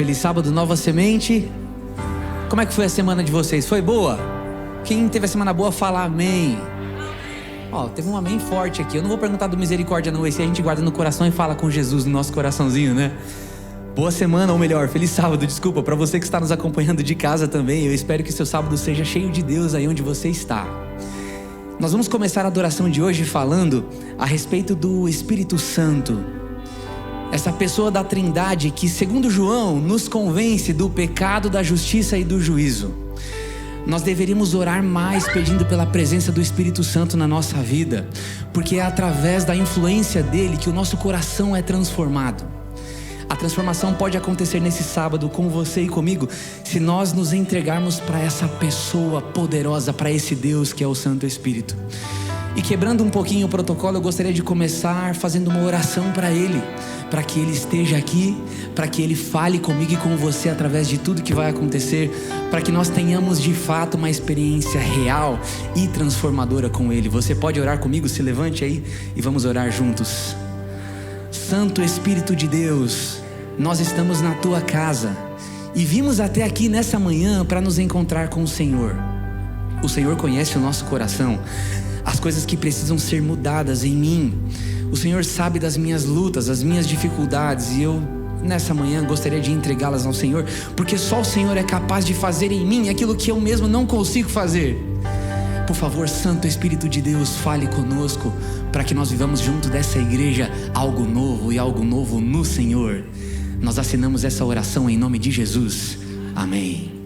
Feliz sábado, Nova Semente. Como é que foi a semana de vocês? Foi boa? Quem teve a semana boa, fala amém. Ó, teve um amém forte aqui. Eu não vou perguntar do misericórdia não, esse a gente guarda no coração e fala com Jesus no nosso coraçãozinho, né? Boa semana, ou melhor, feliz sábado, desculpa. Para você que está nos acompanhando de casa também, eu espero que seu sábado seja cheio de Deus aí onde você está. Nós vamos começar a adoração de hoje falando a respeito do Espírito Santo. Essa pessoa da Trindade que, segundo João, nos convence do pecado, da justiça e do juízo. Nós deveríamos orar mais pedindo pela presença do Espírito Santo na nossa vida, porque é através da influência dele que o nosso coração é transformado. A transformação pode acontecer nesse sábado com você e comigo, se nós nos entregarmos para essa pessoa poderosa, para esse Deus que é o Santo Espírito. E quebrando um pouquinho o protocolo, eu gostaria de começar fazendo uma oração para Ele, para que Ele esteja aqui, para que Ele fale comigo e com você através de tudo que vai acontecer, para que nós tenhamos de fato uma experiência real e transformadora com Ele. Você pode orar comigo? Se levante aí e vamos orar juntos. Santo Espírito de Deus, nós estamos na Tua casa e vimos até aqui nessa manhã para nos encontrar com o Senhor. O Senhor conhece o nosso coração, as coisas que precisam ser mudadas em mim. O Senhor sabe das minhas lutas, das minhas dificuldades, e eu nessa manhã gostaria de entregá-las ao Senhor, porque só o Senhor é capaz de fazer em mim aquilo que eu mesmo não consigo fazer. Por favor, Santo Espírito de Deus, fale conosco, para que nós vivamos junto dessa igreja algo novo e algo novo no Senhor. Nós assinamos essa oração em nome de Jesus. Amém.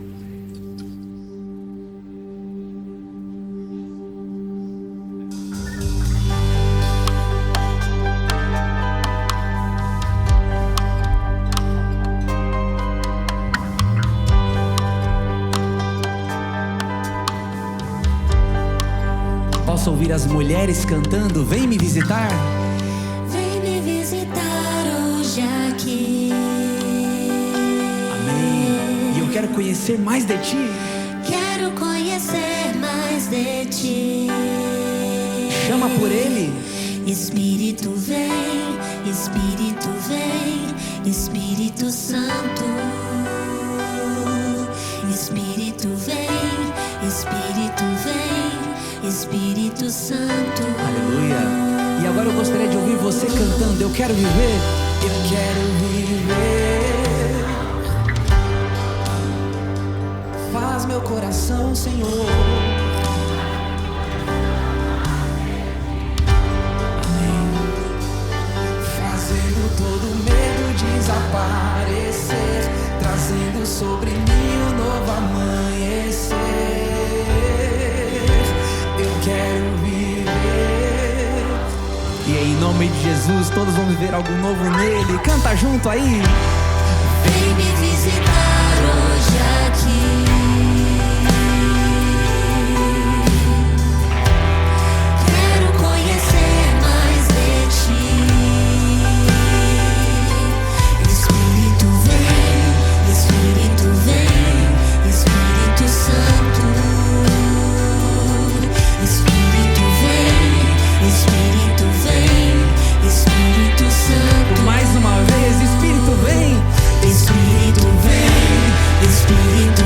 Posso ouvir as mulheres cantando, vem me visitar? Vem me visitar hoje aqui. Amém. E eu quero conhecer mais de Ti. Quero conhecer mais de Ti. Chama por Ele. Espírito vem, Espírito vem, Espírito Santo. Espírito vem, Espírito vem, Espírito Santo. Aleluia. E agora eu gostaria de ouvir você cantando. Eu quero viver. Eu quero viver. Faz meu coração, Senhor. Amém. Fazendo todo medo desaparecer, trazendo sobre mim um novo amanhecer. Eu quero viver. E em nome de Jesus, todos vão viver algo novo nele. Canta junto aí. Vem me visitar hoje aqui. Quero conhecer mais de Ti. Espírito vem, Espírito vem, Espírito Santo. Espírito vem, Espírito vem, Espírito Santo. Mais uma vez, Espírito vem. Espírito vem, Espírito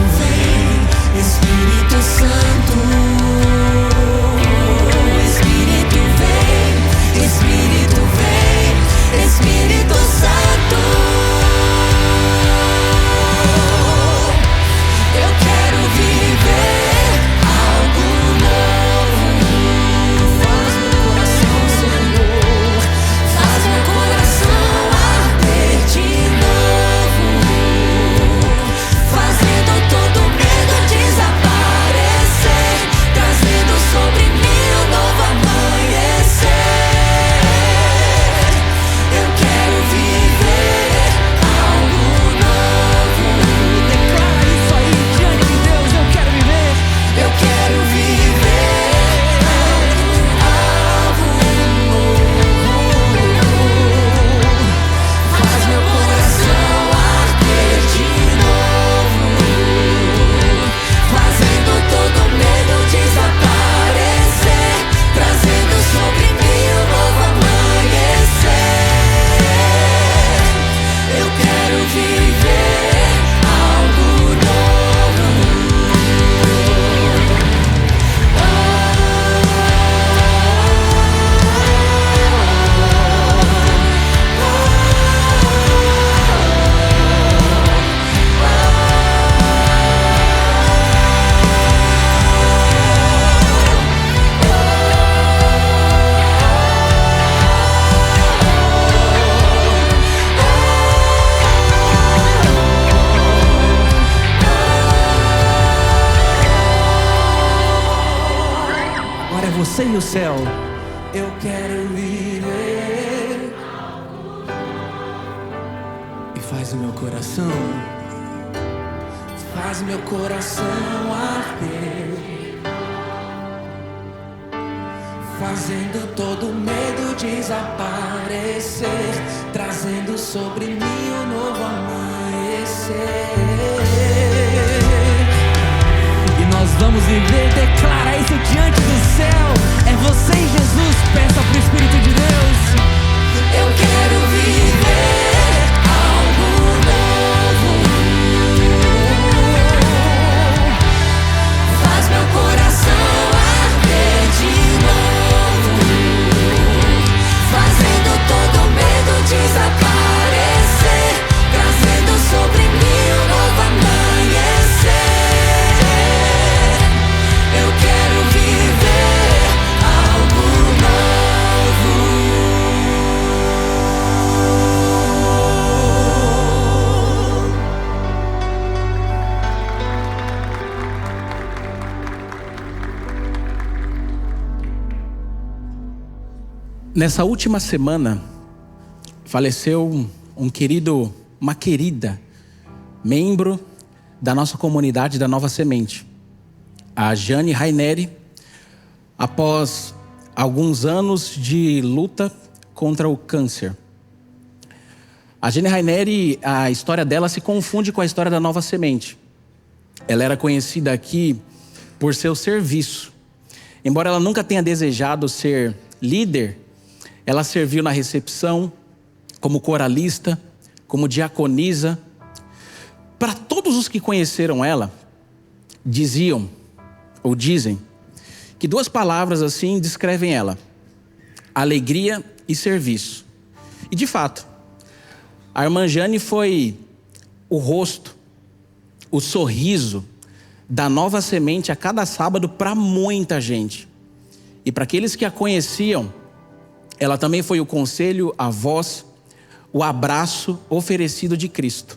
do céu. Eu quero viver. E faz o meu coração, faz meu coração arder, fazendo todo medo desaparecer, trazendo sobre mim um novo amanhecer. E nós vamos viver, declara isso diante do céu. É você e Jesus, peça pro Espírito de Deus. Eu quero viver algo novo. Faz meu coração arder de novo, fazendo todo medo desaparecer, trazendo sobre mim um novo amanhecer. Eu quero viver algo novo. Nessa última semana, faleceu uma querida membro da nossa comunidade da Nova Semente, a Jane Raineri, após alguns anos de luta contra o câncer. A Jane Raineri, a história dela se confunde com a história da Nova Semente. Ela era conhecida aqui por seu serviço. Embora ela nunca tenha desejado ser líder, ela serviu na recepção, como coralista, como diaconisa. Para todos os que conheceram ela, diziam, ou dizem, que duas palavras assim descrevem ela: alegria e serviço. E de fato, a irmã Jane foi o rosto, o sorriso da Nova Semente a cada sábado para muita gente. E para aqueles que a conheciam, ela também foi o conselho, a voz, o abraço oferecido de Cristo.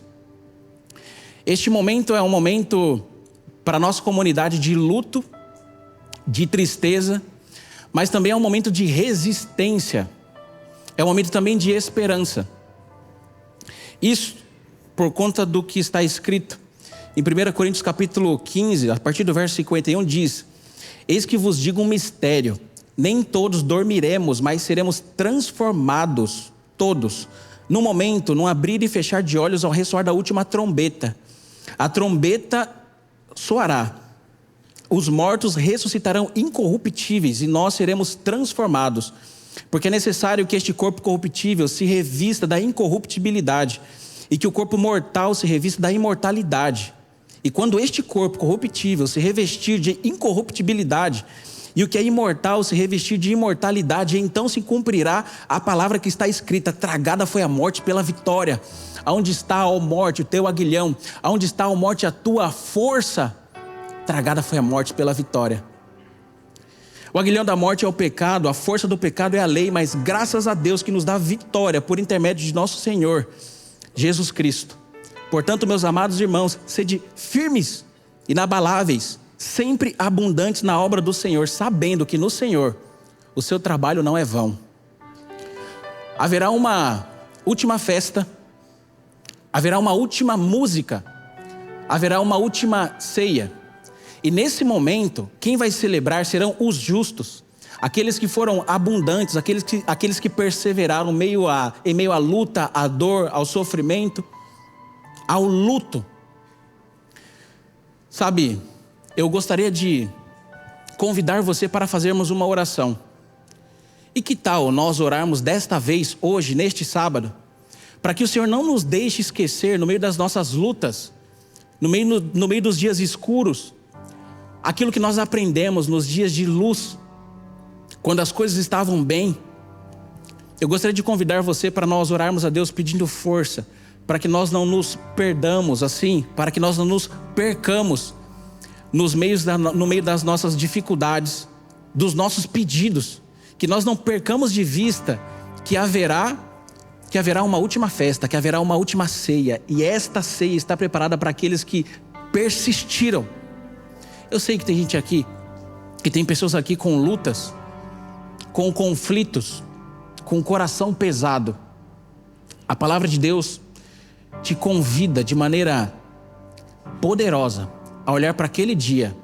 Este momento é um momento para a nossa comunidade de luto, de tristeza, mas também é um momento de resistência. É um momento também de esperança. Isso por conta do que está escrito em 1 Coríntios capítulo 15, a partir do verso 51, diz: eis que vos digo um mistério, nem todos dormiremos, mas seremos transformados, todos, num momento, num abrir e fechar de olhos, ao ressoar da última trombeta. A trombeta soará, os mortos ressuscitarão incorruptíveis e nós seremos transformados, porque é necessário que este corpo corruptível se revista da incorruptibilidade e que o corpo mortal se revista da imortalidade. E quando este corpo corruptível se revestir de incorruptibilidade e o que é imortal se revestir de imortalidade, então se cumprirá a palavra que está escrita: tragada foi a morte pela vitória. Aonde está, ó morte, o teu aguilhão? Aonde está, ó morte, a tua força? Tragada foi a morte pela vitória. O aguilhão da morte é o pecado, a força do pecado é a lei, mas graças a Deus que nos dá vitória por intermédio de nosso Senhor Jesus Cristo. Portanto, meus amados irmãos, sede firmes, inabaláveis, sempre abundantes na obra do Senhor, sabendo que no Senhor o seu trabalho não é vão. Haverá uma última festa, haverá uma última música, haverá uma última ceia. E nesse momento, quem vai celebrar serão os justos, aqueles que foram abundantes, aqueles que perseveraram em meio à luta, à dor, ao sofrimento, ao luto. Sabe, eu gostaria de convidar você para fazermos uma oração. E que tal nós orarmos desta vez, hoje, neste sábado, para que o Senhor não nos deixe esquecer, no meio das nossas lutas, no meio dos dias escuros, aquilo que nós aprendemos nos dias de luz, quando as coisas estavam bem. Eu gostaria de convidar você para nós orarmos a Deus pedindo força, para que nós não nos perdamos assim, para que nós não nos percamos no meio das nossas dificuldades, dos nossos pedidos, que nós não percamos de vista que haverá uma última festa, que haverá uma última ceia, e esta ceia está preparada para aqueles que persistiram. Eu sei que tem gente aqui, que tem pessoas aqui com lutas, com conflitos, com o coração pesado, a palavra de Deus te convida de maneira poderosa a olhar para aquele dia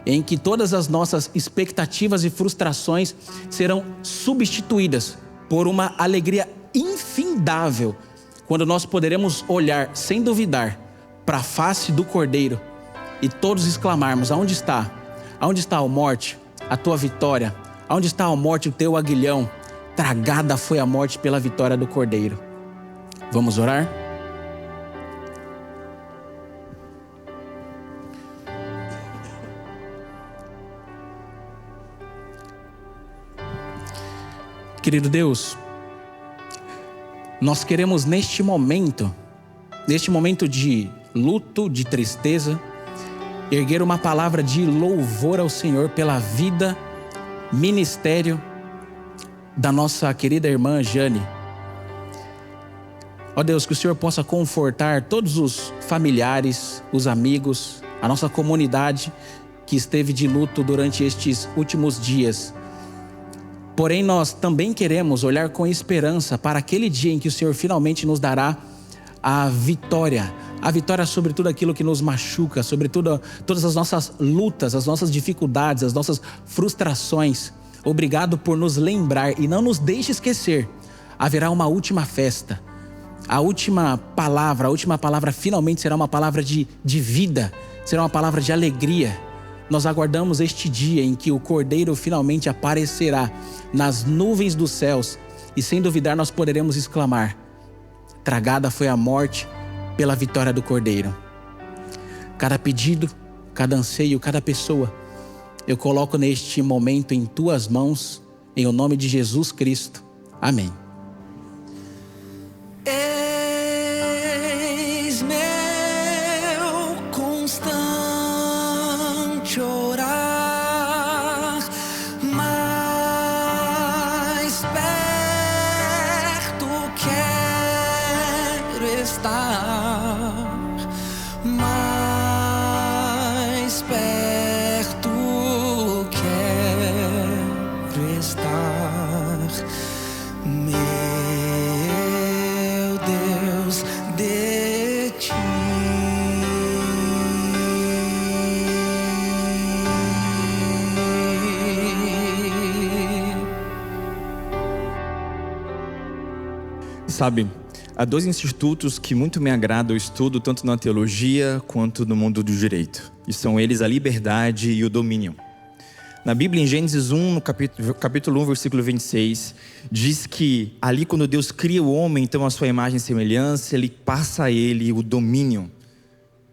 em que todas as nossas expectativas e frustrações serão substituídas por uma alegria infindável, quando nós poderemos olhar sem duvidar para a face do Cordeiro e todos exclamarmos: aonde está? Aonde está a morte, a tua vitória? Aonde está a morte, o teu aguilhão? Tragada foi a morte pela vitória do Cordeiro. Vamos orar? Querido Deus, nós queremos neste momento de luto, de tristeza, erguer uma palavra de louvor ao Senhor pela vida, ministério da nossa querida irmã Jane. Ó Deus, que o Senhor possa confortar todos os familiares, os amigos, a nossa comunidade que esteve de luto durante estes últimos dias. Porém, nós também queremos olhar com esperança para aquele dia em que o Senhor finalmente nos dará a vitória sobre tudo aquilo que nos machuca, sobre todas as nossas lutas, as nossas dificuldades, as nossas frustrações. Obrigado por nos lembrar e não nos deixe esquecer. Haverá uma última festa. A última palavra finalmente será uma palavra de vida, será uma palavra de alegria. Nós aguardamos este dia em que o Cordeiro finalmente aparecerá nas nuvens dos céus e sem duvidar nós poderemos exclamar: tragada foi a morte pela vitória do Cordeiro. Cada pedido, cada anseio, cada pessoa, eu coloco neste momento em tuas mãos, em o nome de Jesus Cristo. Amém. Eis meu constante orar, mais perto quero estar, mais perto quero estar, meu Deus, de ti. Sabe, há dois institutos que muito me agradam o estudo, tanto na teologia quanto no mundo do direito. E são eles a liberdade e o domínio. Na Bíblia, em Gênesis 1, no capítulo 1, versículo 26, diz que ali quando Deus cria o homem, então a sua imagem e semelhança, ele passa a ele o domínio.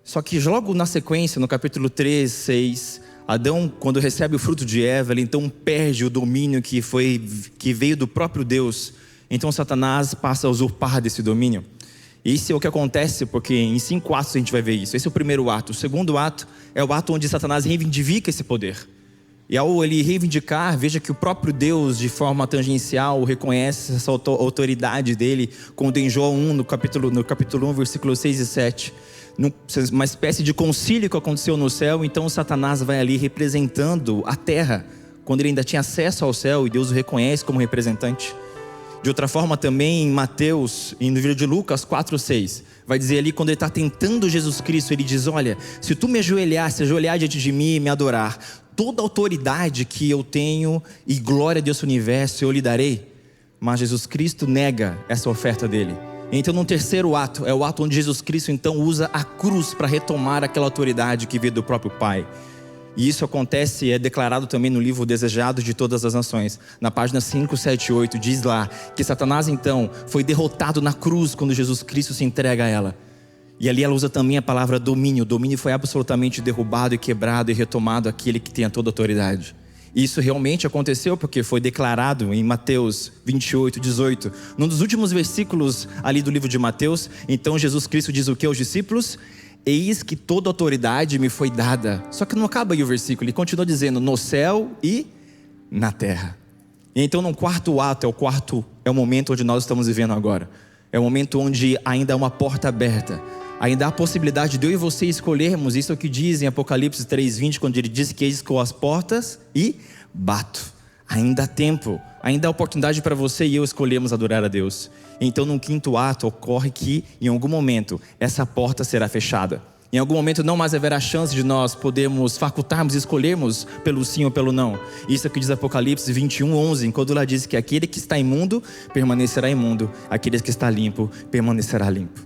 Só que logo na sequência, no capítulo 3, 6, Adão, quando recebe o fruto de Eva, ele então perde o domínio que veio do próprio Deus. Então Satanás passa a usurpar desse domínio. Isso é o que acontece, porque em 5 atos a gente vai ver isso. Esse é o primeiro ato. O segundo ato é o ato onde Satanás reivindica esse poder. E ao ele reivindicar, veja que o próprio Deus, de forma tangencial, reconhece essa autoridade dele, quando em João 1, no capítulo 1, versículos 6 e 7, uma espécie de concílio que aconteceu no céu. Então Satanás vai ali representando a terra, quando ele ainda tinha acesso ao céu, e Deus o reconhece como representante. De outra forma também em Mateus, e no livro de Lucas 4:6, vai dizer ali, quando ele está tentando Jesus Cristo, ele diz: olha, se tu me ajoelhar diante de mim e me adorar, toda a autoridade que eu tenho e glória desse universo eu lhe darei. Mas Jesus Cristo nega essa oferta dele. Então no terceiro ato, é o ato onde Jesus Cristo então usa a cruz para retomar aquela autoridade que veio do próprio Pai. E isso acontece e é declarado também no livro Desejado de Todas as Nações. Na página 5, 7 e 8 diz lá que Satanás então foi derrotado na cruz quando Jesus Cristo se entrega a ela. E ali ela usa também a palavra domínio. O domínio foi absolutamente derrubado e quebrado e retomado aquele que tem a toda a autoridade. E isso realmente aconteceu porque foi declarado em Mateus 28, 18. Num dos últimos versículos ali do livro de Mateus, então Jesus Cristo diz o que aos discípulos? Eis que toda autoridade me foi dada. Só que não acaba aí o versículo, ele continua dizendo no céu e na terra. E então no quarto ato, é o momento onde nós estamos vivendo agora. É o momento onde ainda há uma porta aberta. Ainda há a possibilidade de eu e você escolhermos. Isso é o que diz em Apocalipse 3:20, quando ele diz que eis com as portas e bato. Ainda há tempo, ainda há oportunidade para você e eu escolhermos adorar a Deus. Então, no quinto ato, ocorre que, em algum momento, essa porta será fechada. Em algum momento não mais haverá chance de nós podermos facultarmos e escolhermos pelo sim ou pelo não. Isso é o que diz Apocalipse 21:11, quando lá diz que aquele que está imundo, permanecerá imundo. Aquele que está limpo, permanecerá limpo.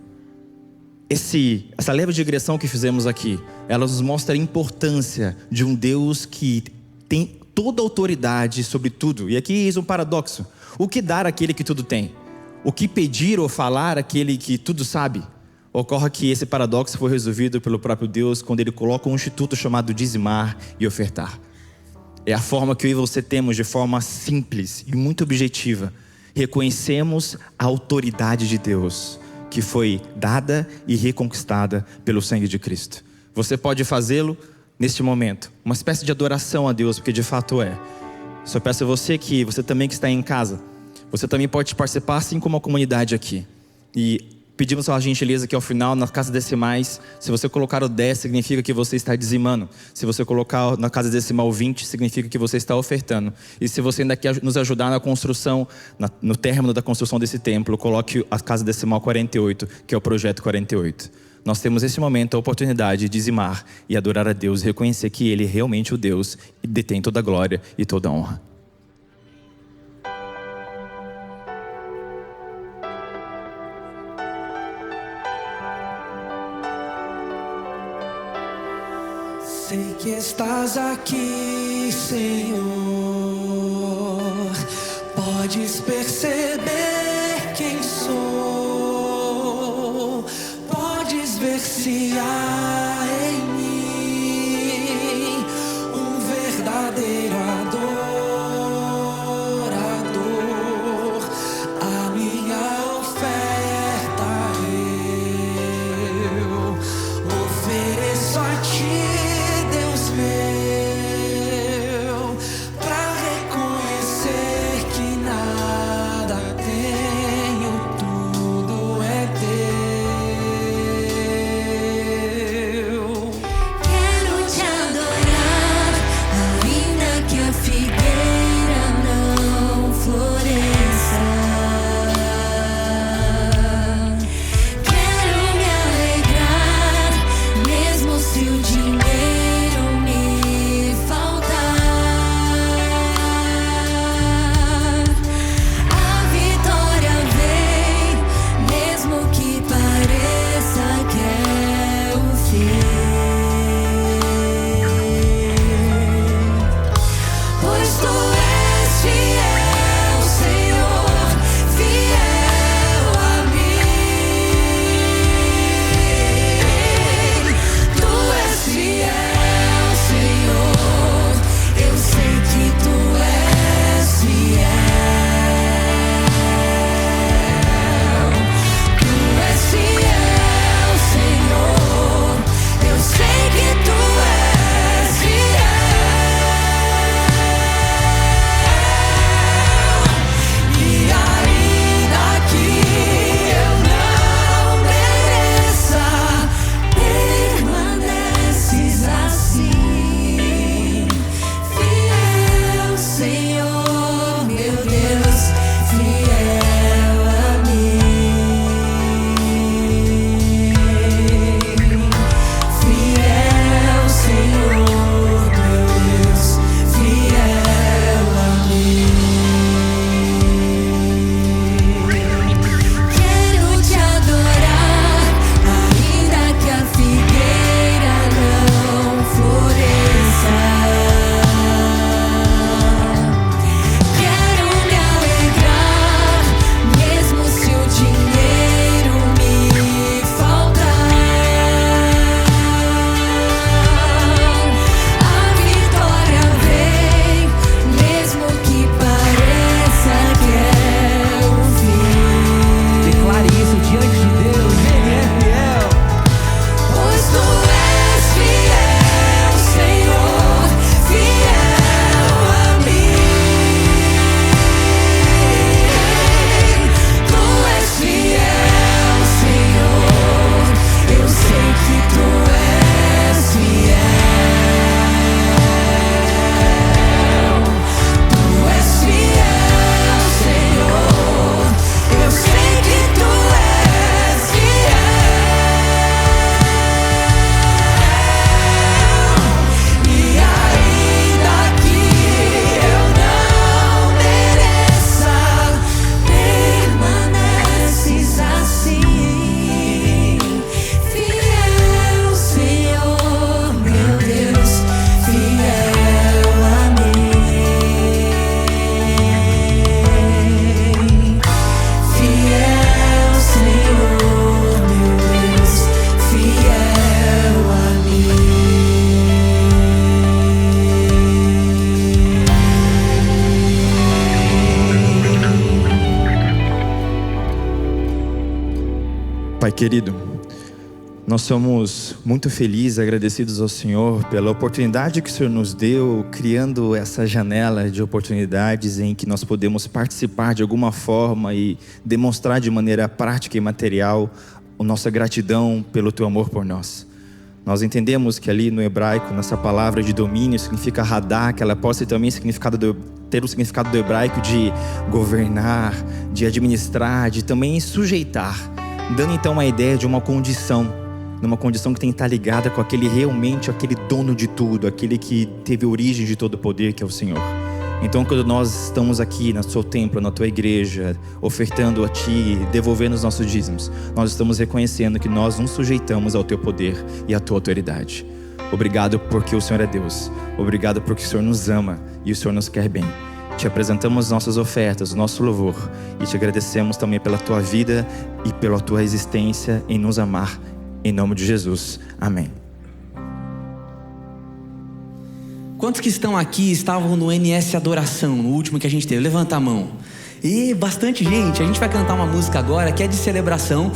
Essa leve digressão que fizemos aqui, ela nos mostra a importância de um Deus que tem toda a autoridade sobre tudo. E aqui eis um paradoxo. O que dar àquele que tudo tem? O que pedir ou falar àquele que tudo sabe? Ocorre que esse paradoxo foi resolvido pelo próprio Deus quando Ele coloca um instituto chamado dizimar e ofertar. É a forma que eu e você temos de forma simples e muito objetiva. Reconhecemos a autoridade de Deus, que foi dada e reconquistada pelo sangue de Cristo. Você pode fazê-lo neste momento, uma espécie de adoração a Deus, porque de fato é. Só peço a você que, você também que está em casa, você também pode participar assim como a comunidade aqui. E pedimos a gentileza que ao final, nas casas decimais, se você colocar o 10, significa que você está dizimando. Se você colocar na casa decimal 20, significa que você está ofertando. E se você ainda quer nos ajudar na construção, no término da construção desse templo, coloque a casa decimal 48, que é o projeto 48. Nós temos nesse momento a oportunidade de dizimar e adorar a Deus, e reconhecer que Ele é realmente o Deus e detém toda a glória e toda a honra. Sei que estás aqui, Senhor. Podes perceber quem sou. Podes ver se há em mim um verdadeiro adorador. A minha oferta eu ofereço a ti, meu, pra reconhecer que nada tenho, tudo é teu. Pai querido, nós somos muito felizes, agradecidos ao Senhor pela oportunidade que o Senhor nos deu, criando essa janela de oportunidades em que nós podemos participar de alguma forma e demonstrar de maneira prática e material a nossa gratidão pelo Teu amor por nós. Nós entendemos que ali no hebraico, nessa palavra de domínio, significa radar, que ela pode ter também ter o significado do hebraico de governar, de administrar, de também sujeitar, dando então uma ideia de uma condição, numa condição que tem que estar ligada com aquele dono de tudo, aquele que teve origem de todo o poder, que é o Senhor. Então, quando nós estamos aqui no seu templo, na tua igreja, ofertando a Ti, devolvendo os nossos dízimos, nós estamos reconhecendo que nós nos sujeitamos ao Teu poder e à Tua autoridade. Obrigado porque o Senhor é Deus. Obrigado porque o Senhor nos ama e o Senhor nos quer bem. Te apresentamos nossas ofertas, o nosso louvor, e te agradecemos também pela Tua vida e pela Tua existência em nos amar. Em nome de Jesus. Amém. Quantos que estão aqui estavam no NS Adoração, no último que a gente teve? Levanta a mão. E bastante gente. A gente vai cantar uma música agora que é de celebração,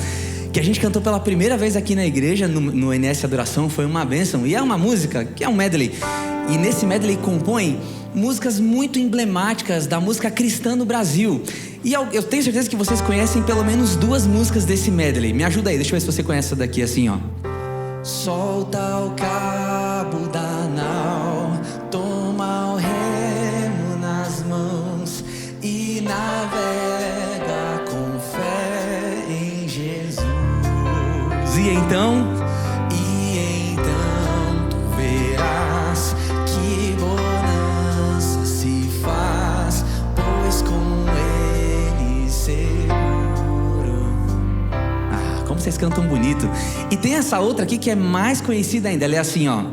que a gente cantou pela primeira vez aqui na igreja, no NS Adoração. Foi uma bênção. E é uma música que é um medley. E nesse medley compõe músicas muito emblemáticas da música cristã no Brasil. E eu tenho certeza que vocês conhecem pelo menos 2 músicas desse medley. Me ajuda aí, deixa eu ver se você conhece essa daqui assim, ó. Solta o cabo da nau, toma o remo nas mãos e navega com fé em Jesus. E então tu verás que bonança se faz, pois com Ele seguro. Ah, como vocês cantam bonito. E tem essa outra aqui que é mais conhecida ainda. Ela é assim, ó.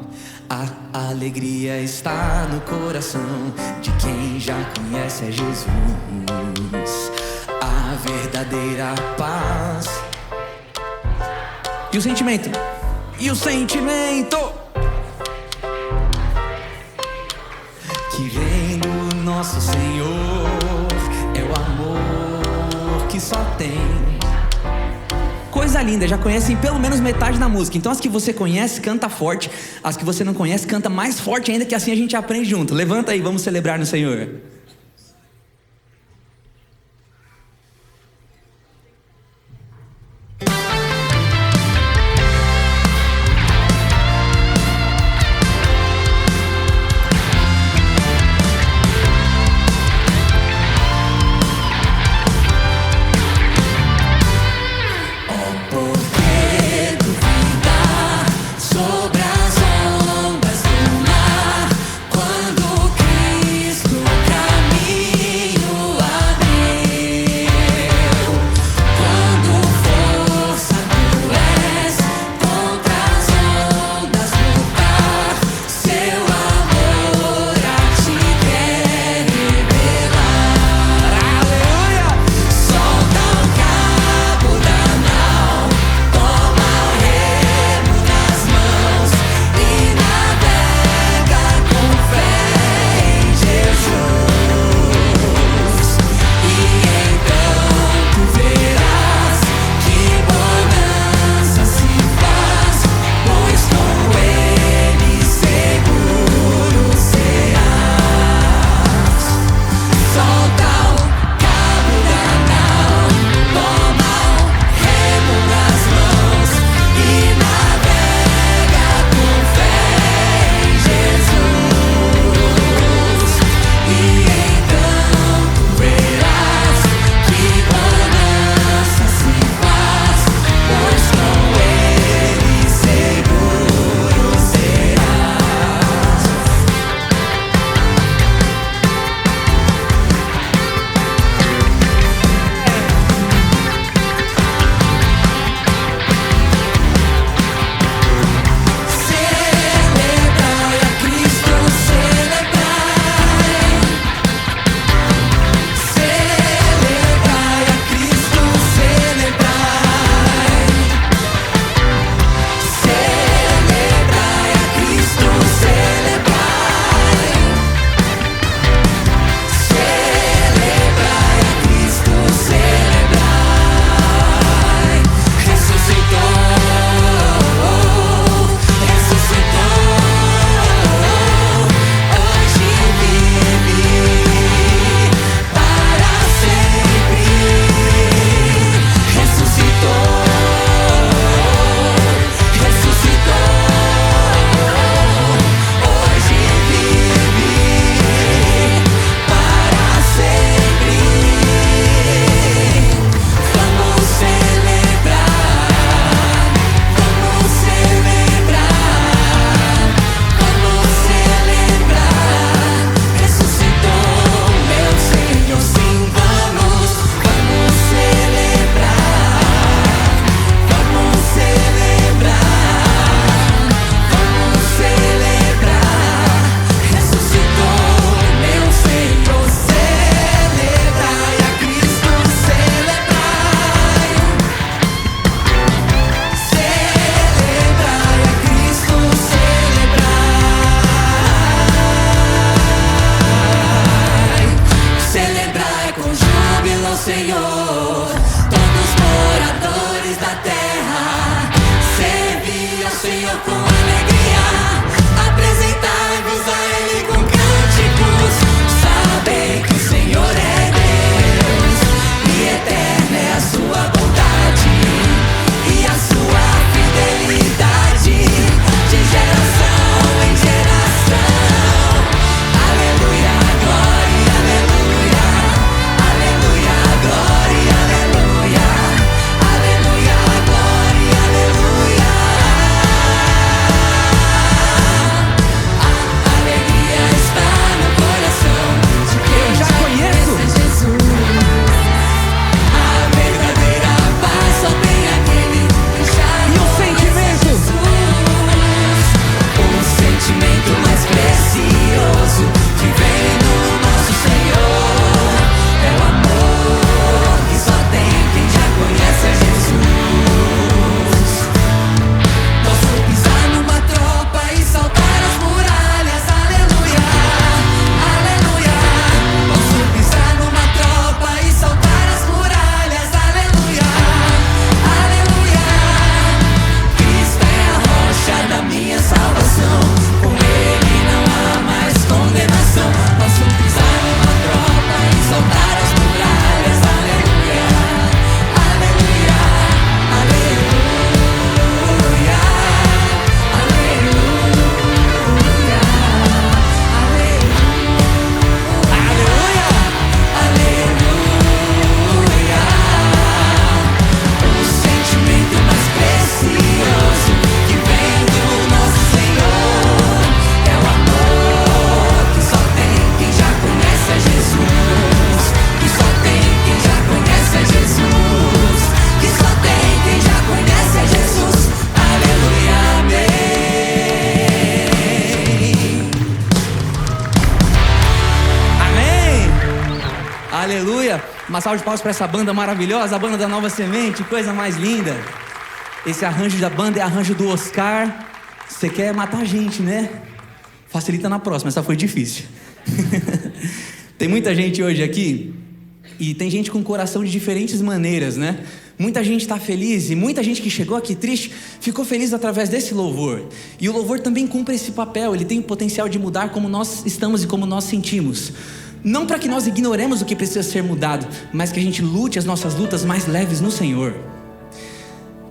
A alegria está no coração de quem já conhece a Jesus. A verdadeira paz. E o sentimento? E o sentimento que vem do nosso Senhor é o amor que só tem. Coisa linda, já conhecem pelo menos metade da música. Então as que você conhece, canta forte. As que você não conhece, canta mais forte ainda, que assim a gente aprende junto. Levanta aí, vamos celebrar no Senhor. Sobre as ondas do mar, quando Cristo cai. Uma salva de palmas para essa banda maravilhosa, a banda da Nova Semente, coisa mais linda. Esse arranjo da banda é arranjo do Oscar. Você quer matar a gente, né? Facilita na próxima, essa foi difícil. Tem muita gente hoje aqui, e tem gente com coração de diferentes maneiras, né? Muita gente está feliz, e muita gente que chegou aqui triste, ficou feliz através desse louvor. E o louvor também cumpre esse papel, ele tem o potencial de mudar como nós estamos e como nós sentimos. Não para que nós ignoremos o que precisa ser mudado, mas que a gente lute as nossas lutas mais leves no Senhor.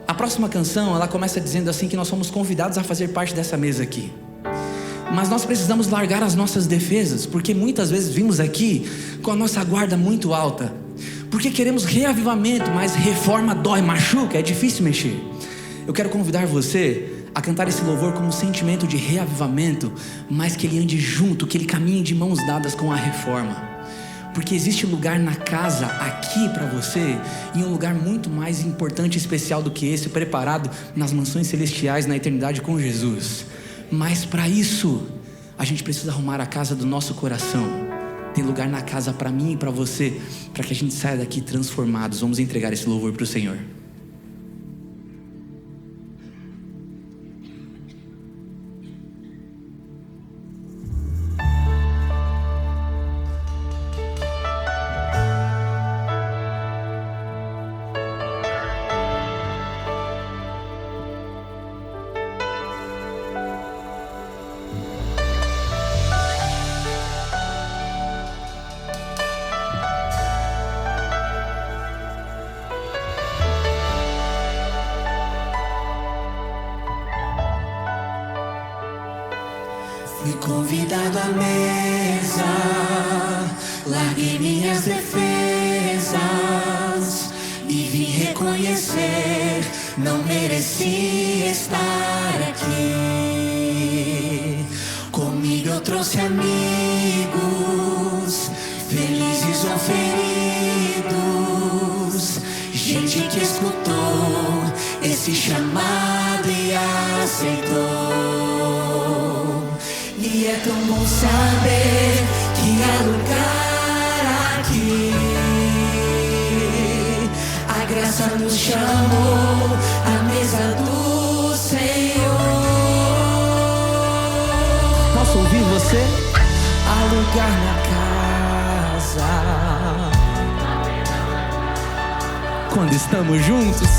A próxima canção, ela começa dizendo assim que nós somos convidados a fazer parte dessa mesa aqui. Mas nós precisamos largar as nossas defesas, porque muitas vezes vimos aqui com a nossa guarda muito alta. Porque queremos reavivamento, mas reforma dói, machuca, é difícil mexer. Eu quero convidar você a cantar esse louvor como um sentimento de reavivamento, mas que ele ande junto, que ele caminhe de mãos dadas com a reforma. Porque existe um lugar na casa aqui para você, e um lugar muito mais importante e especial do que esse, preparado nas mansões celestiais na eternidade com Jesus. Mas para isso, a gente precisa arrumar a casa do nosso coração. Tem lugar na casa para mim e para você, para que a gente saia daqui transformados. Vamos entregar esse louvor para o Senhor. Fui convidado à mesa, larguei minhas defesas e vim reconhecer, não mereci estar aqui. Comigo eu trouxe amigos, felizes ou feridos, gente que escutou esse chamado e aceitou. E é tão bom saber que há lugar aqui. A graça nos chamou à mesa do Senhor. Posso ouvir você? Há lugar na casa. Quando estamos juntos.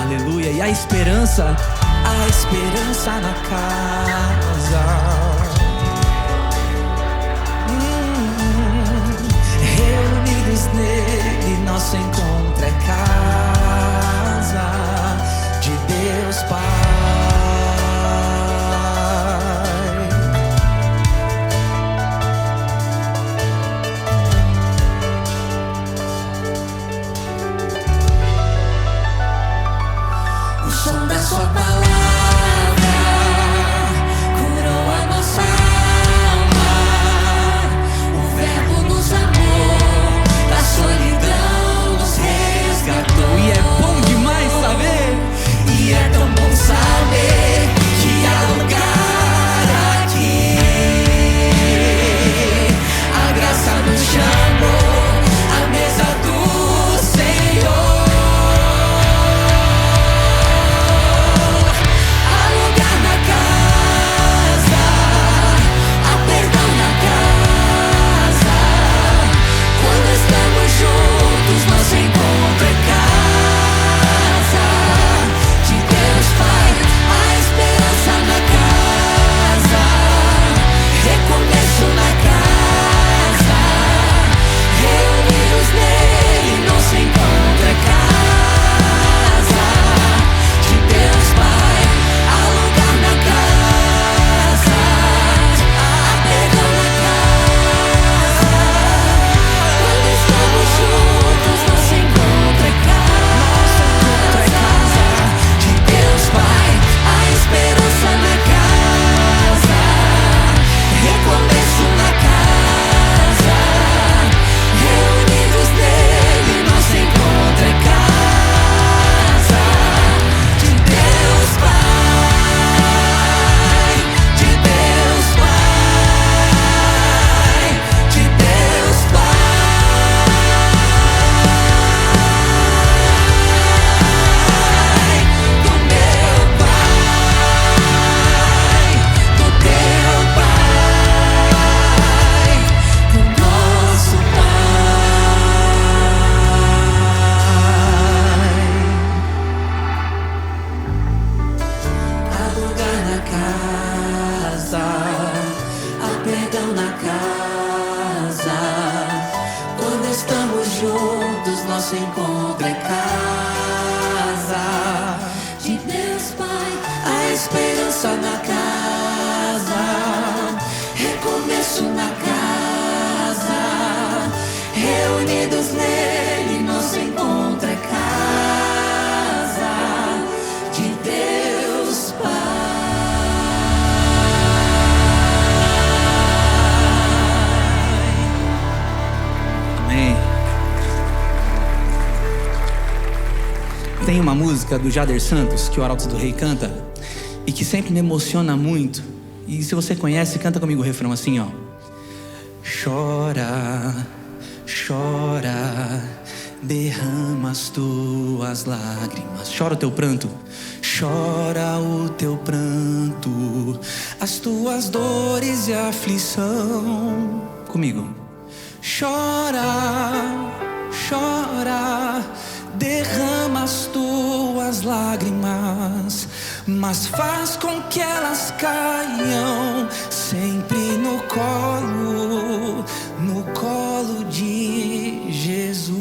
Aleluia. E a esperança na casa. Reunidos nele, nosso encontro é casa de Deus Pai. O som da sua palavra curou a nossa estamos juntos, nosso encontro é casa de Deus Pai, a esperança na casa, recomeço na casa, reunidos nele, nosso encontro é casa de Deus Pai. Amém. Tem uma música do Jader Santos que o Arautos do Rei canta e que sempre me emociona muito. E se você conhece, canta comigo o refrão assim, ó. Chora, chora, derrama as tuas lágrimas. Chora o teu pranto, chora o teu pranto, as tuas dores e aflição. Comigo. Chora, chora, derrama as tuas lágrimas, mas faz com que elas caiam sempre no colo de Jesus.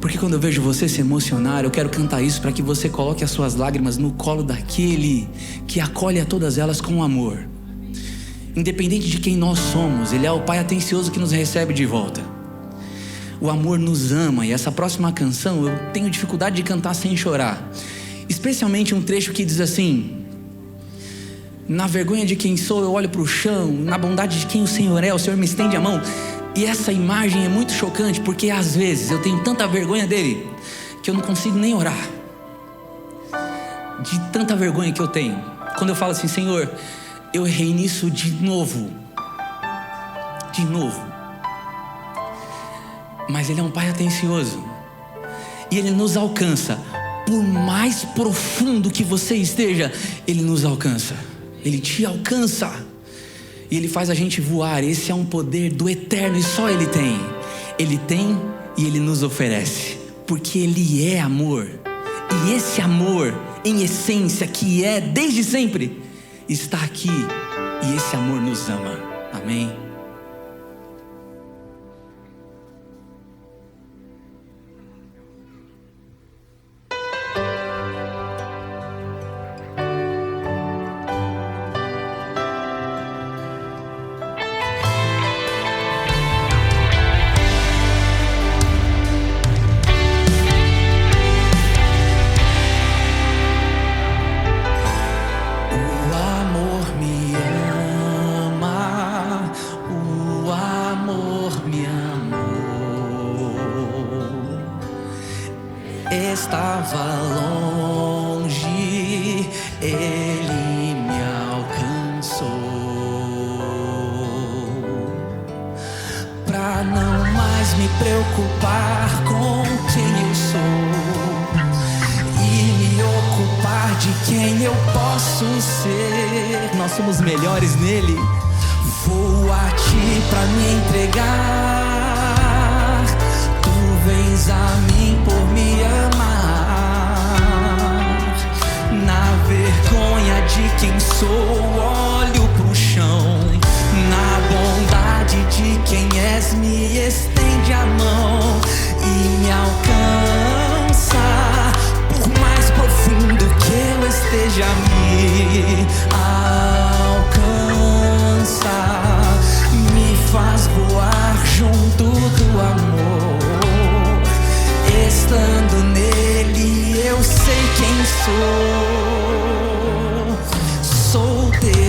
Porque quando eu vejo você se emocionar, eu quero cantar isso para que você coloque as suas lágrimas no colo daquele que acolhe a todas elas com amor. Independente de quem nós somos, Ele é o Pai atencioso que nos recebe de volta. O amor nos ama, e essa próxima canção eu tenho dificuldade de cantar sem chorar. Especialmente um trecho que diz assim: na vergonha de quem sou eu olho para o chão, na bondade de quem o Senhor me estende a mão. E essa imagem é muito chocante, porque às vezes eu tenho tanta vergonha dele que eu não consigo nem orar, de tanta vergonha que eu tenho. Quando eu falo assim: Senhor, eu errei nisso de novo. Mas Ele é um Pai atencioso, e Ele nos alcança. Por mais profundo que você esteja, Ele nos alcança. Ele te alcança, e Ele faz a gente voar. Esse é um poder do eterno, e só Ele tem. Ele tem e Ele nos oferece, porque Ele é amor. E esse amor, em essência, que é desde sempre, está aqui, e esse amor nos ama. Amém? Estava longe, Ele me alcançou, pra não mais me preocupar com quem eu sou e me ocupar de quem eu posso ser. Nós somos melhores nele. Vou a ti pra me entregar, tu vens a mim por me amar. Na vergonha de quem sou, olho pro chão. Na bondade de quem és, me estende a mão e me alcança. Por mais profundo que eu esteja, me alcança. Me faz voar junto do amor. Estando nele, eu sei quem sou. Sou teu.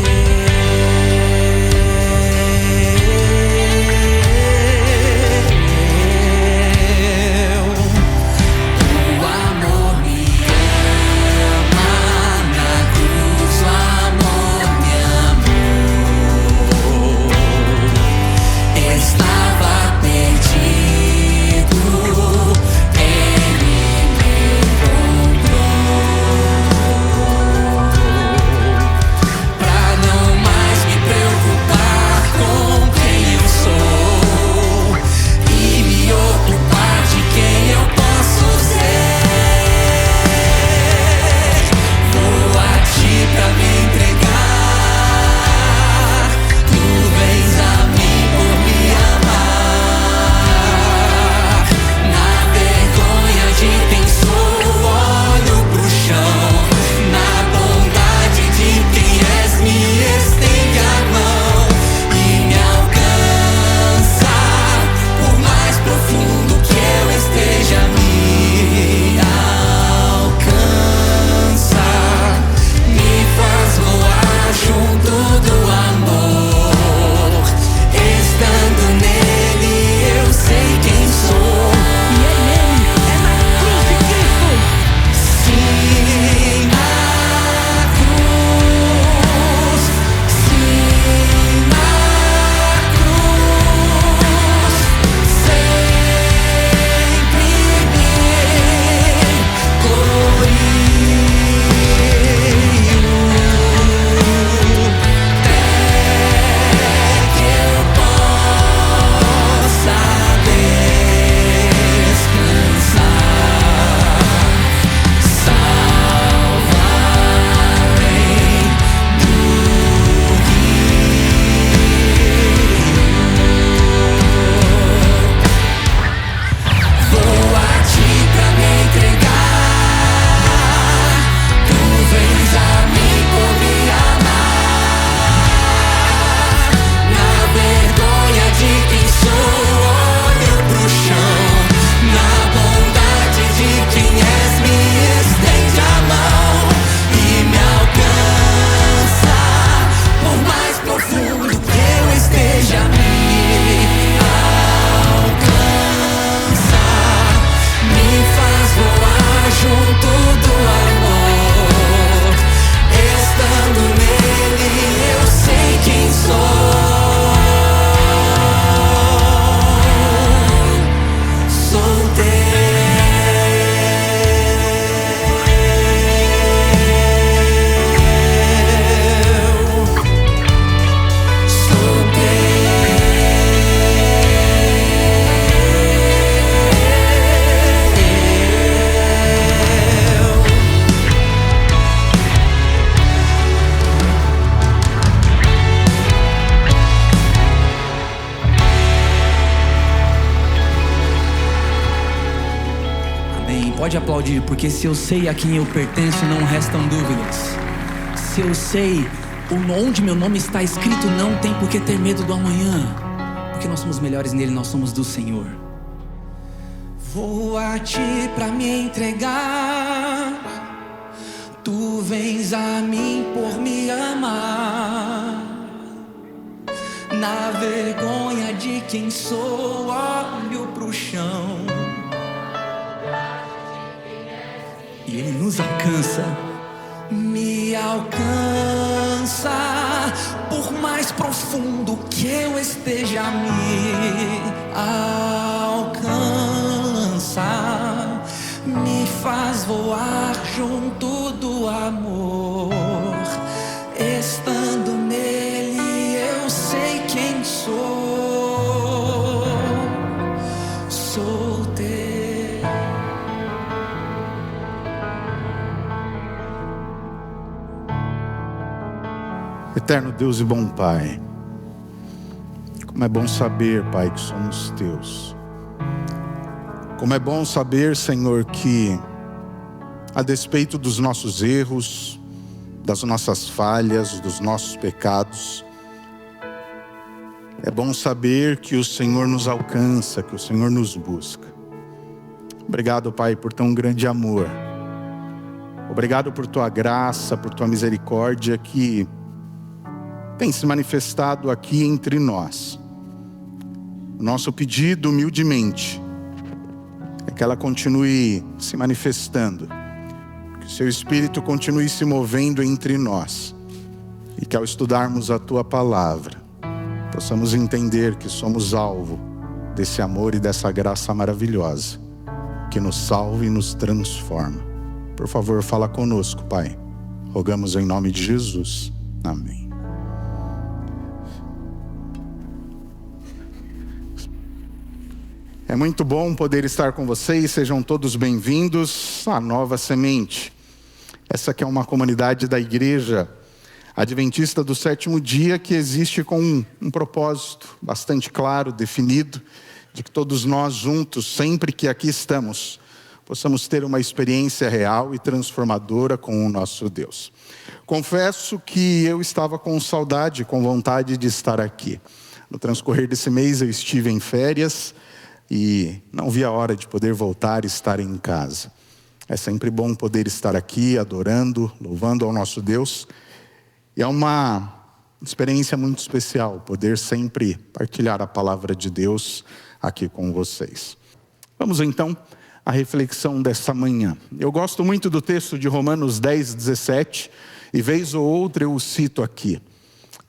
Pode aplaudir, porque se eu sei a quem eu pertenço, não restam dúvidas. Se eu sei onde meu nome está escrito, não tem por que ter medo do amanhã, porque nós somos melhores nele, nós somos do Senhor. Vou a ti pra me entregar, tu vens a mim por me amar. Na vergonha de quem sou, olho pro chão E ele nos alcança. me alcança, por mais profundo que eu esteja, me alcança, me faz voar junto do amor. Estando nele eu sei quem sou, sou teu. Eterno Deus e bom Pai, como é bom saber, Pai, que somos Teus. Como é bom saber, Senhor, que a despeito dos nossos erros, das nossas falhas, dos nossos pecados, é bom saber que o Senhor nos alcança, que o Senhor nos busca. Obrigado, Pai, por tão grande amor. Obrigado por Tua graça, por Tua misericórdia que tem se manifestado aqui entre nós. O nosso pedido humildemente é que ela continue se manifestando, que o Seu Espírito continue se movendo entre nós, e que ao estudarmos a Tua palavra possamos entender que somos alvo desse amor e dessa graça maravilhosa que nos salva e nos transforma. Por favor, fala conosco, Pai. Rogamos em nome de Jesus. Amém. É muito bom poder estar com vocês, sejam todos bem-vindos à Nova Semente. Essa que é uma comunidade da Igreja Adventista do Sétimo Dia que existe com um propósito bastante claro, definido, de que todos nós juntos, sempre que aqui estamos, possamos ter uma experiência real e transformadora com o nosso Deus. Confesso que eu estava com saudade, com vontade de estar aqui. No transcorrer desse mês eu estive em férias, e não vi a hora de poder voltar e estar em casa. É sempre bom poder estar aqui adorando, louvando ao nosso Deus. E é uma experiência muito especial poder sempre partilhar a palavra de Deus aqui com vocês. Vamos então à reflexão dessa manhã. Eu gosto muito do texto de Romanos 10, 17, e vez ou outra eu o cito aqui.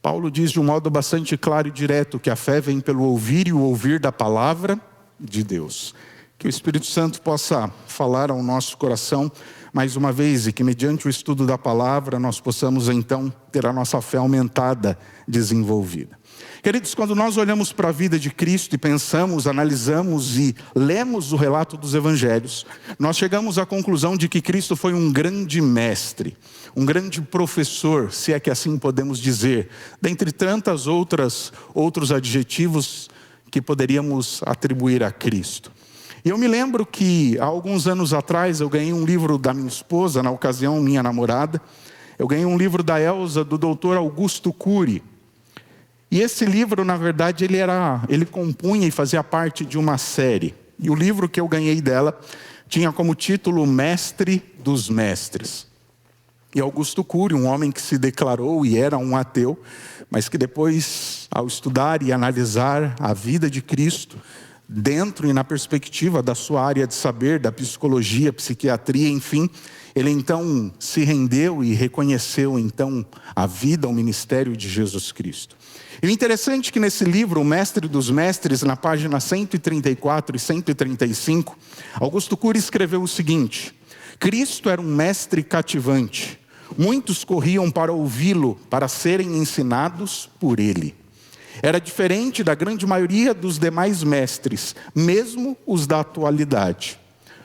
Paulo diz de um modo bastante claro e direto que a fé vem pelo ouvir e o ouvir da palavra de Deus. Que o Espírito Santo possa falar ao nosso coração mais uma vez e que mediante o estudo da palavra nós possamos então ter a nossa fé aumentada, desenvolvida. Queridos, quando nós olhamos para a vida de Cristo e pensamos, analisamos e lemos o relato dos evangelhos, nós chegamos à conclusão de que Cristo foi um grande mestre, um grande professor, se é que assim podemos dizer, dentre tantas outros adjetivos que poderíamos atribuir a Cristo. E eu me lembro que há alguns anos atrás eu ganhei um livro da minha esposa, na ocasião minha namorada. Eu ganhei um livro da Elza, do Dr. Augusto Cury. E esse livro, na verdade, ele compunha e fazia parte de uma série. E o livro que eu ganhei dela tinha como título Mestre dos Mestres. E Augusto Cury, um homem que se declarou e era um ateu, mas que depois, ao estudar e analisar a vida de Cristo, dentro e na perspectiva da sua área de saber, da psicologia, psiquiatria, enfim, ele então se rendeu e reconheceu então a vida, o ministério de Jesus Cristo. E o interessante é que nesse livro, O Mestre dos Mestres, na página 134 e 135, Augusto Cury escreveu o seguinte: Cristo era um mestre cativante. Muitos corriam para ouvi-lo, para serem ensinados por ele. Era diferente da grande maioria dos demais mestres, mesmo os da atualidade.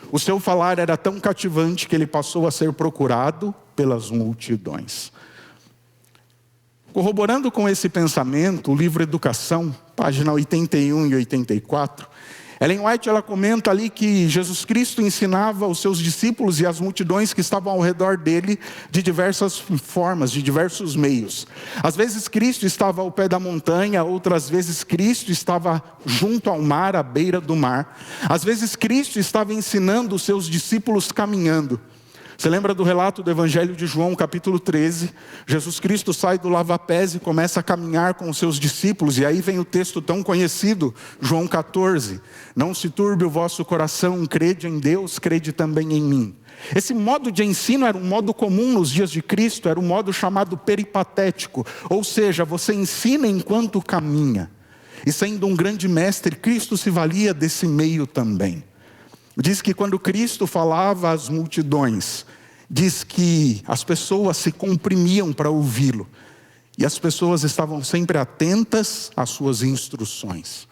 O seu falar era tão cativante que ele passou a ser procurado pelas multidões. Corroborando com esse pensamento, o livro Educação, página 81 e 84, Ellen White, ela comenta ali que Jesus Cristo ensinava os seus discípulos e as multidões que estavam ao redor dele de diversas formas, de diversos meios. Às vezes Cristo estava ao pé da montanha, outras vezes Cristo estava junto ao mar, à beira do mar. Às vezes Cristo estava ensinando os seus discípulos caminhando. Você lembra do relato do Evangelho de João, capítulo 13? Jesus Cristo sai do lava-pés e começa a caminhar com os seus discípulos. E aí vem o texto tão conhecido, João 14. Não se turbe o vosso coração, crede em Deus, crede também em mim. Esse modo de ensino era um modo comum nos dias de Cristo, era um modo chamado peripatético. Ou seja, você ensina enquanto caminha. E sendo um grande mestre, Cristo se valia desse meio também. Diz que quando Cristo falava às multidões, diz que as pessoas se comprimiam para ouvi-lo. E as pessoas estavam sempre atentas às suas instruções.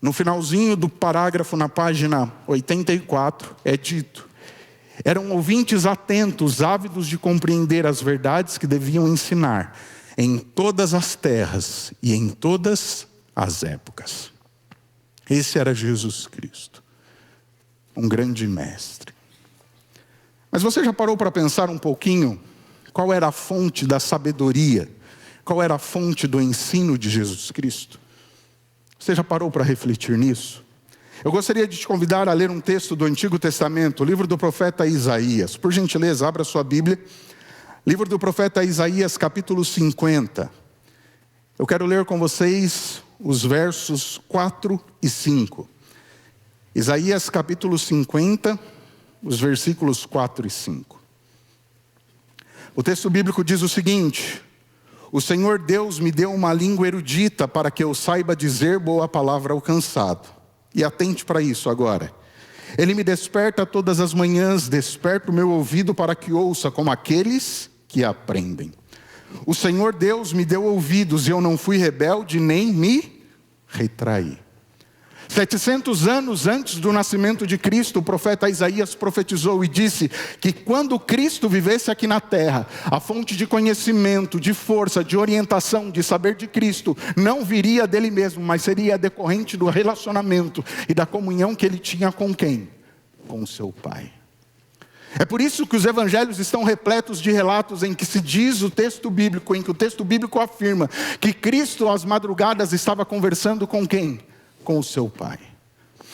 No finalzinho do parágrafo, na página 84, é dito: eram ouvintes atentos, ávidos de compreender as verdades que deviam ensinar em todas as terras e em todas as épocas. Esse era Jesus Cristo. Um grande mestre. Mas você já parou para pensar um pouquinho qual era a fonte da sabedoria? Qual era a fonte do ensino de Jesus Cristo? Você já parou para refletir nisso? Eu gostaria de te convidar a ler um texto do Antigo Testamento, o livro do profeta Isaías. Por gentileza, abra sua Bíblia. Livro do profeta Isaías, capítulo 50. Eu quero ler com vocês os versos 4 e 5. Isaías capítulo 50, os versículos 4 e 5. O texto bíblico diz o seguinte: o Senhor Deus me deu uma língua erudita para que eu saiba dizer boa palavra ao cansado. E atente para isso agora. Ele me desperta todas as manhãs, desperta o meu ouvido para que ouça como aqueles que aprendem. O Senhor Deus me deu ouvidos e eu não fui rebelde nem me retraí. 700 anos antes do nascimento de Cristo, o profeta Isaías profetizou e disse que quando Cristo vivesse aqui na terra, a fonte de conhecimento, de força, de orientação, de saber de Cristo, não viria dele mesmo, mas seria decorrente do relacionamento e da comunhão que ele tinha com quem? Com o seu Pai. É por isso que os evangelhos estão repletos de relatos em que se diz o texto bíblico, em que o texto bíblico afirma que Cristo às madrugadas estava conversando com quem? Com o seu Pai.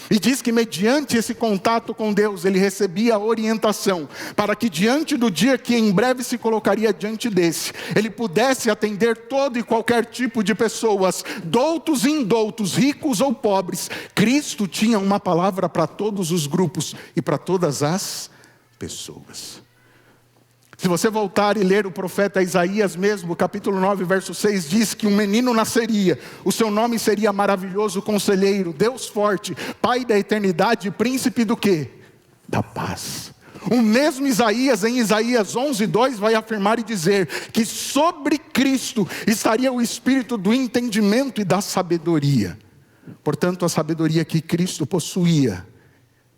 E diz que mediante esse contato com Deus, ele recebia a orientação para que diante do dia que em breve se colocaria diante desse, ele pudesse atender todo e qualquer tipo de pessoas, doutos e indoutos, ricos ou pobres. Cristo tinha uma palavra para todos os grupos e para todas as pessoas. Se você voltar e ler o profeta Isaías mesmo, capítulo 9, verso 6, diz que um menino nasceria, o seu nome seria Maravilhoso Conselheiro, Deus Forte, Pai da Eternidade, Príncipe do quê? Da paz. O mesmo Isaías, em Isaías 11, 2, vai afirmar e dizer que sobre Cristo estaria o espírito do entendimento e da sabedoria. Portanto, a sabedoria que Cristo possuía,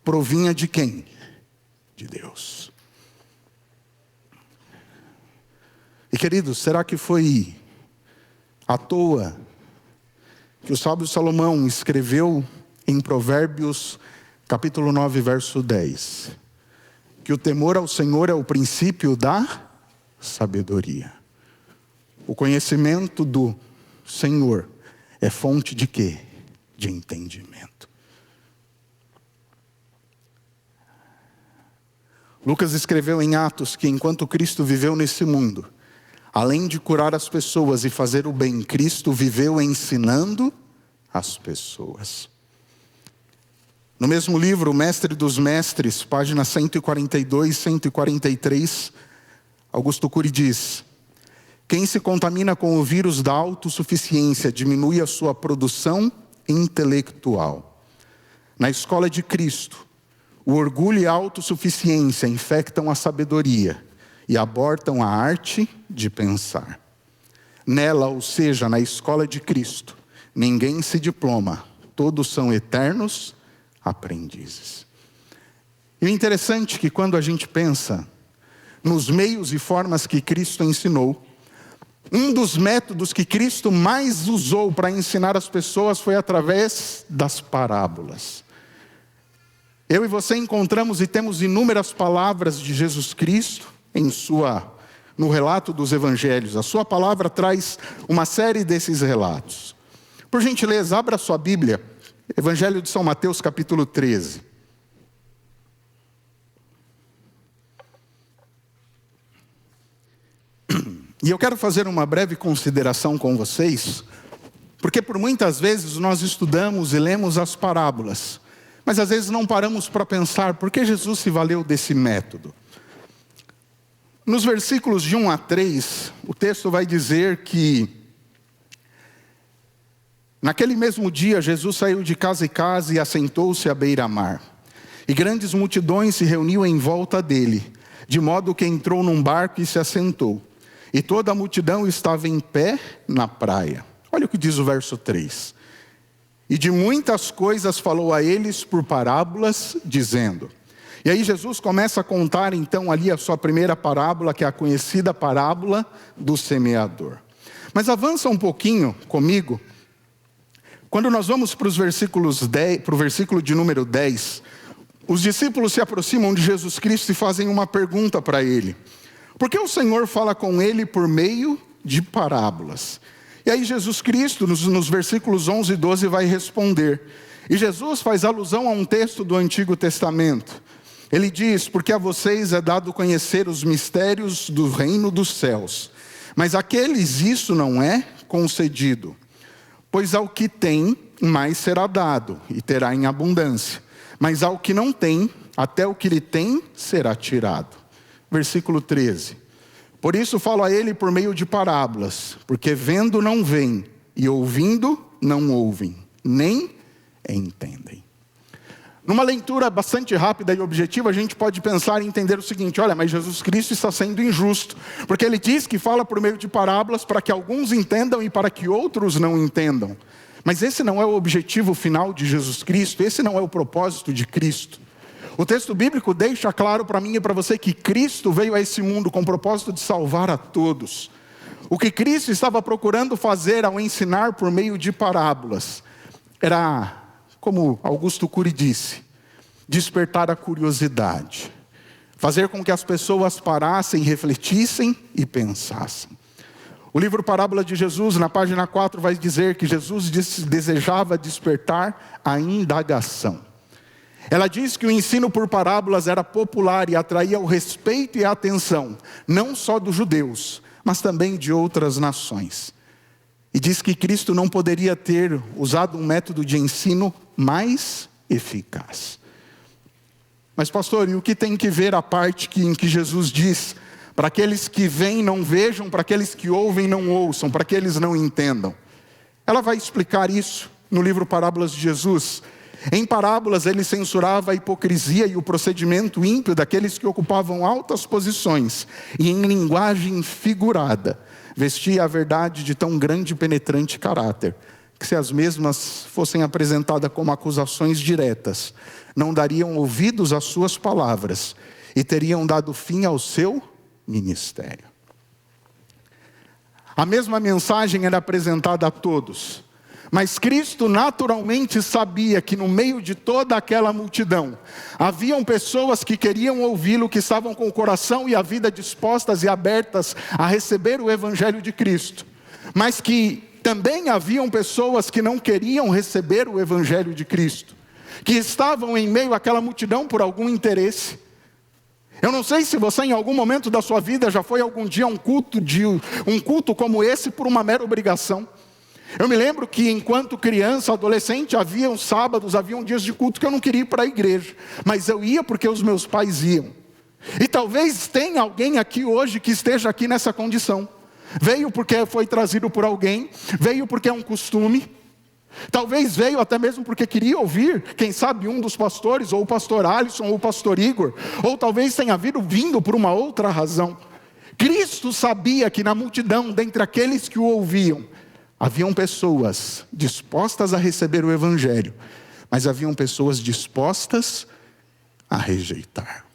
provinha de quem? De Deus. E queridos, será que foi à toa que o sábio Salomão escreveu em Provérbios capítulo 9, verso 10, que o temor ao Senhor é o princípio da sabedoria? O conhecimento do Senhor é fonte de quê? De entendimento. Lucas escreveu em Atos que enquanto Cristo viveu nesse mundo, além de curar as pessoas e fazer o bem, Cristo viveu ensinando as pessoas. No mesmo livro, o Mestre dos Mestres, páginas 142 e 143, Augusto Cury diz: quem se contamina com o vírus da autossuficiência diminui a sua produção intelectual. Na escola de Cristo, o orgulho e a autossuficiência infectam a sabedoria e abortam a arte de pensar. Nela, ou seja, na escola de Cristo, ninguém se diploma, todos são eternos aprendizes. E o interessante é que quando a gente pensa nos meios e formas que Cristo ensinou, um dos métodos que Cristo mais usou para ensinar as pessoas foi através das parábolas. Eu e você encontramos e temos inúmeras palavras de Jesus Cristo no relato dos evangelhos. A sua palavra traz uma série desses relatos. Por gentileza, abra sua Bíblia, Evangelho de São Mateus, capítulo 13. E eu quero fazer uma breve consideração com vocês, porque por muitas vezes nós estudamos e lemos as parábolas, mas às vezes não paramos para pensar por que Jesus se valeu desse método. Nos versículos de 1 a 3, o texto vai dizer que naquele mesmo dia Jesus saiu de casa em casa e assentou-se à beira-mar. E grandes multidões se reuniam em volta dele, de modo que entrou num barco e se assentou. E toda a multidão estava em pé na praia. Olha o que diz o verso 3. E de muitas coisas falou a eles por parábolas, dizendo. E aí Jesus começa a contar então ali a sua primeira parábola, que é a conhecida parábola do semeador. Mas avança um pouquinho comigo. Quando nós vamos para o versículo de número 10, os discípulos se aproximam de Jesus Cristo e fazem uma pergunta para ele. Por que o Senhor fala com ele por meio de parábolas? E aí Jesus Cristo, nos versículos 11 e 12, vai responder. E Jesus faz alusão a um texto do Antigo Testamento. Ele diz, porque a vocês é dado conhecer os mistérios do reino dos céus. Mas àqueles isso não é concedido. Pois ao que tem, mais será dado, e terá em abundância. Mas ao que não tem, até o que lhe tem, será tirado. Versículo 13. Por isso falo a ele por meio de parábolas, porque vendo não veem, e ouvindo não ouvem, nem entendem. Numa leitura bastante rápida e objetiva, a gente pode pensar e entender o seguinte: olha, mas Jesus Cristo está sendo injusto, porque ele diz que fala por meio de parábolas para que alguns entendam e para que outros não entendam. Mas esse não é o objetivo final de Jesus Cristo, esse não é o propósito de Cristo. O texto bíblico deixa claro para mim e para você que Cristo veio a esse mundo com o propósito de salvar a todos. O que Cristo estava procurando fazer ao ensinar por meio de parábolas era, como Augusto Cury disse, despertar a curiosidade. Fazer com que as pessoas parassem, refletissem e pensassem. O livro Parábola de Jesus, na página 4, vai dizer que Jesus desejava despertar a indagação. Ela diz que o ensino por parábolas era popular e atraía o respeito e a atenção, não só dos judeus, mas também de outras nações. E diz que Cristo não poderia ter usado um método de ensino mais eficaz. Mas pastor, e o que tem que ver a parte em que Jesus diz, para aqueles que veem não vejam, para aqueles que ouvem não ouçam, para que eles não entendam? Ela vai explicar isso no livro Parábolas de Jesus. Em parábolas ele censurava a hipocrisia e o procedimento ímpio daqueles que ocupavam altas posições e em linguagem figurada vestia a verdade de tão grande e penetrante caráter que, se as mesmas fossem apresentadas como acusações diretas, não dariam ouvidos às suas palavras e teriam dado fim ao seu ministério. A mesma mensagem era apresentada a todos. Mas Cristo naturalmente sabia que no meio de toda aquela multidão, haviam pessoas que queriam ouvi-lo, que estavam com o coração e a vida dispostas e abertas a receber o Evangelho de Cristo. Mas que também haviam pessoas que não queriam receber o Evangelho de Cristo, que estavam em meio àquela multidão por algum interesse. Eu não sei se você em algum momento da sua vida já foi algum dia a um culto como esse por uma mera obrigação. Eu me lembro que enquanto criança, adolescente, haviam sábados, haviam dias de culto que eu não queria ir para a igreja. Mas eu ia porque os meus pais iam. E talvez tenha alguém aqui hoje que esteja aqui nessa condição. Veio porque foi trazido por alguém, veio porque é um costume. Talvez veio até mesmo porque queria ouvir, quem sabe um dos pastores, ou o pastor Alisson, ou o pastor Igor. Ou talvez tenha vindo por uma outra razão. Cristo sabia que na multidão, dentre aqueles que o ouviam, haviam pessoas dispostas a receber o Evangelho, mas haviam pessoas dispostas a rejeitar.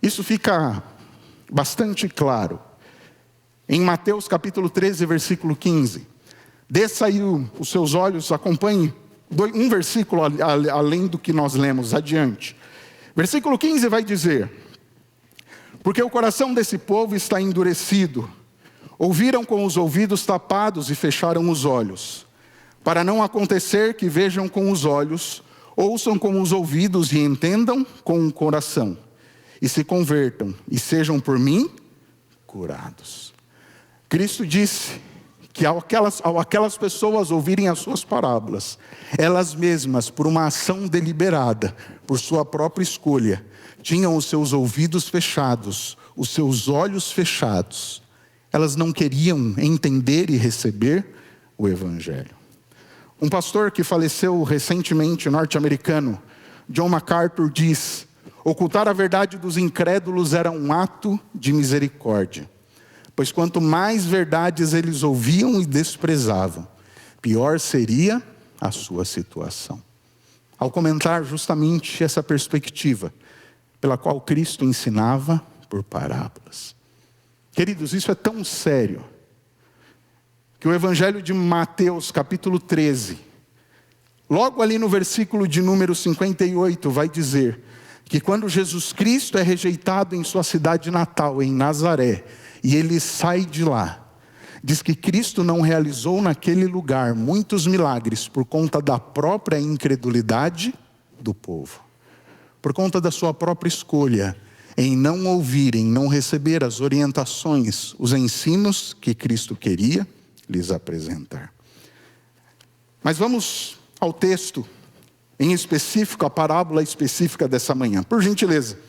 Isso fica bastante claro em Mateus capítulo 13, versículo 15. Desça aí os seus olhos, acompanhe um versículo além do que nós lemos adiante. Versículo 15 vai dizer: porque o coração desse povo está endurecido, ouviram com os ouvidos tapados e fecharam os olhos, para não acontecer que vejam com os olhos, ouçam com os ouvidos e entendam com o coração, e se convertam e sejam por mim curados. Cristo disse que ao aquelas pessoas ouvirem as suas parábolas, elas mesmas, por uma ação deliberada, por sua própria escolha, tinham os seus ouvidos fechados, os seus olhos fechados. Elas não queriam entender e receber o Evangelho. Um pastor que faleceu recentemente, norte-americano, John MacArthur, diz: ocultar a verdade dos incrédulos era um ato de misericórdia, pois quanto mais verdades eles ouviam e desprezavam, pior seria a sua situação. Ao comentar justamente essa perspectiva, pela qual Cristo ensinava por parábolas. Queridos, isso é tão sério, que o Evangelho de Mateus, capítulo 13, logo ali no versículo de número 58, vai dizer que quando Jesus Cristo é rejeitado em sua cidade natal, em Nazaré, e ele sai de lá, diz que Cristo não realizou naquele lugar muitos milagres por conta da própria incredulidade do povo, por conta da sua própria escolha em não ouvir, em não receber as orientações, os ensinos que Cristo queria lhes apresentar. Mas vamos ao texto em específico, a parábola específica dessa manhã, por gentileza.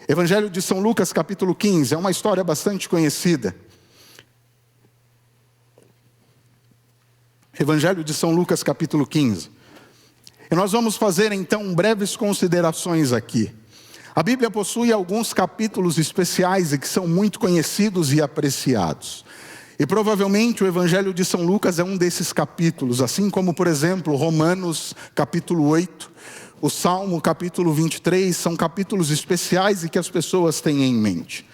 Evangelho de São Lucas, capítulo 15, é uma história bastante conhecida. Evangelho de São Lucas, capítulo 15. E nós vamos fazer então breves considerações aqui. A Bíblia possui alguns capítulos especiais e que são muito conhecidos e apreciados. E provavelmente o Evangelho de São Lucas é um desses capítulos, assim como, por exemplo, Romanos, capítulo 8, o Salmo, capítulo 23, são capítulos especiais e que as pessoas têm em mente.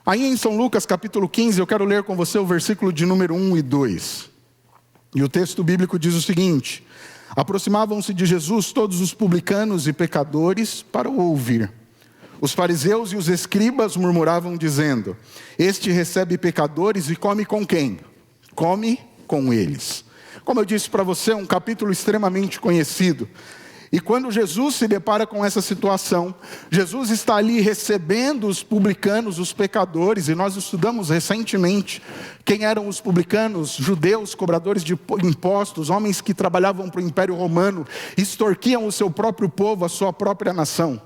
Aí em São Lucas, capítulo 15, eu quero ler com você o versículo de número 1 e 2. E o texto bíblico diz o seguinte: aproximavam-se de Jesus todos os publicanos e pecadores para o ouvir. Os fariseus e os escribas murmuravam dizendo: este recebe pecadores e come com quem? Come com eles. Como eu disse para você, é um capítulo extremamente conhecido. E quando Jesus se depara com essa situação, Jesus está ali recebendo os publicanos, os pecadores, e nós estudamos recentemente quem eram os publicanos: judeus, cobradores de impostos, homens que trabalhavam para o Império Romano, extorquiam o seu próprio povo, a sua própria nação.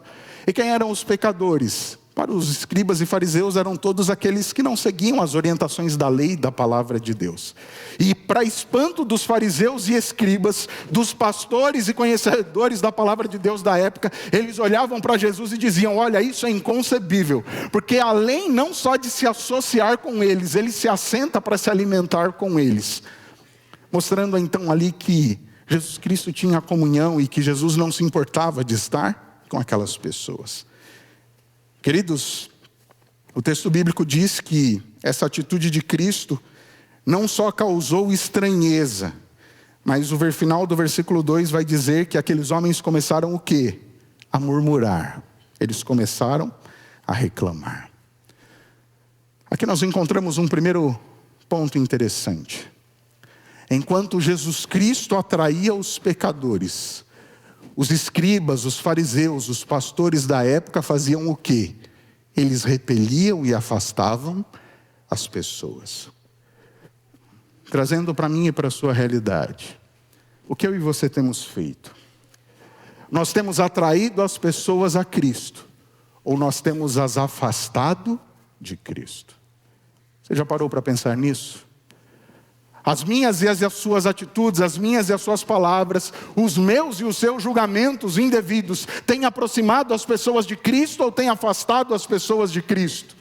E quem eram os pecadores? Para os escribas e fariseus eram todos aqueles que não seguiam as orientações da lei e da palavra de Deus. E para espanto dos fariseus e escribas, dos pastores e conhecedores da palavra de Deus da época, eles olhavam para Jesus e diziam: olha, isso é inconcebível, porque além não só de se associar com eles, ele se assenta para se alimentar com eles. Mostrando então ali que Jesus Cristo tinha comunhão e que Jesus não se importava de estar com aquelas pessoas. Queridos, o texto bíblico diz que essa atitude de Cristo não só causou estranheza, mas o final do versículo 2 vai dizer que aqueles homens começaram o quê? A murmurar. Eles começaram a reclamar. Aqui nós encontramos um primeiro ponto interessante. Enquanto Jesus Cristo atraía os pecadores, os escribas, os fariseus, os pastores da época faziam o quê? Eles repeliam e afastavam as pessoas. Trazendo para mim e para a sua realidade, o que eu e você temos feito? Nós temos atraído as pessoas a Cristo, ou nós temos as afastado de Cristo? Você já parou para pensar nisso? As minhas e as suas atitudes, as minhas e as suas palavras, os meus e os seus julgamentos indevidos, têm aproximado as pessoas de Cristo ou têm afastado as pessoas de Cristo?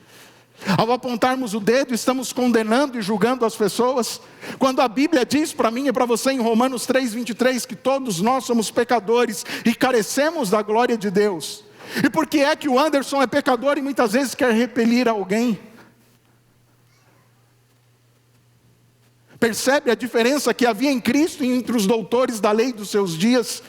Ao apontarmos o dedo, estamos condenando e julgando as pessoas? Quando a Bíblia diz para mim e para você em Romanos 3:23 que todos nós somos pecadores e carecemos da glória de Deus. E por que é que o Anderson é pecador e muitas vezes quer repelir alguém? Percebe a diferença que havia em Cristo e entre os doutores da lei dos seus dias?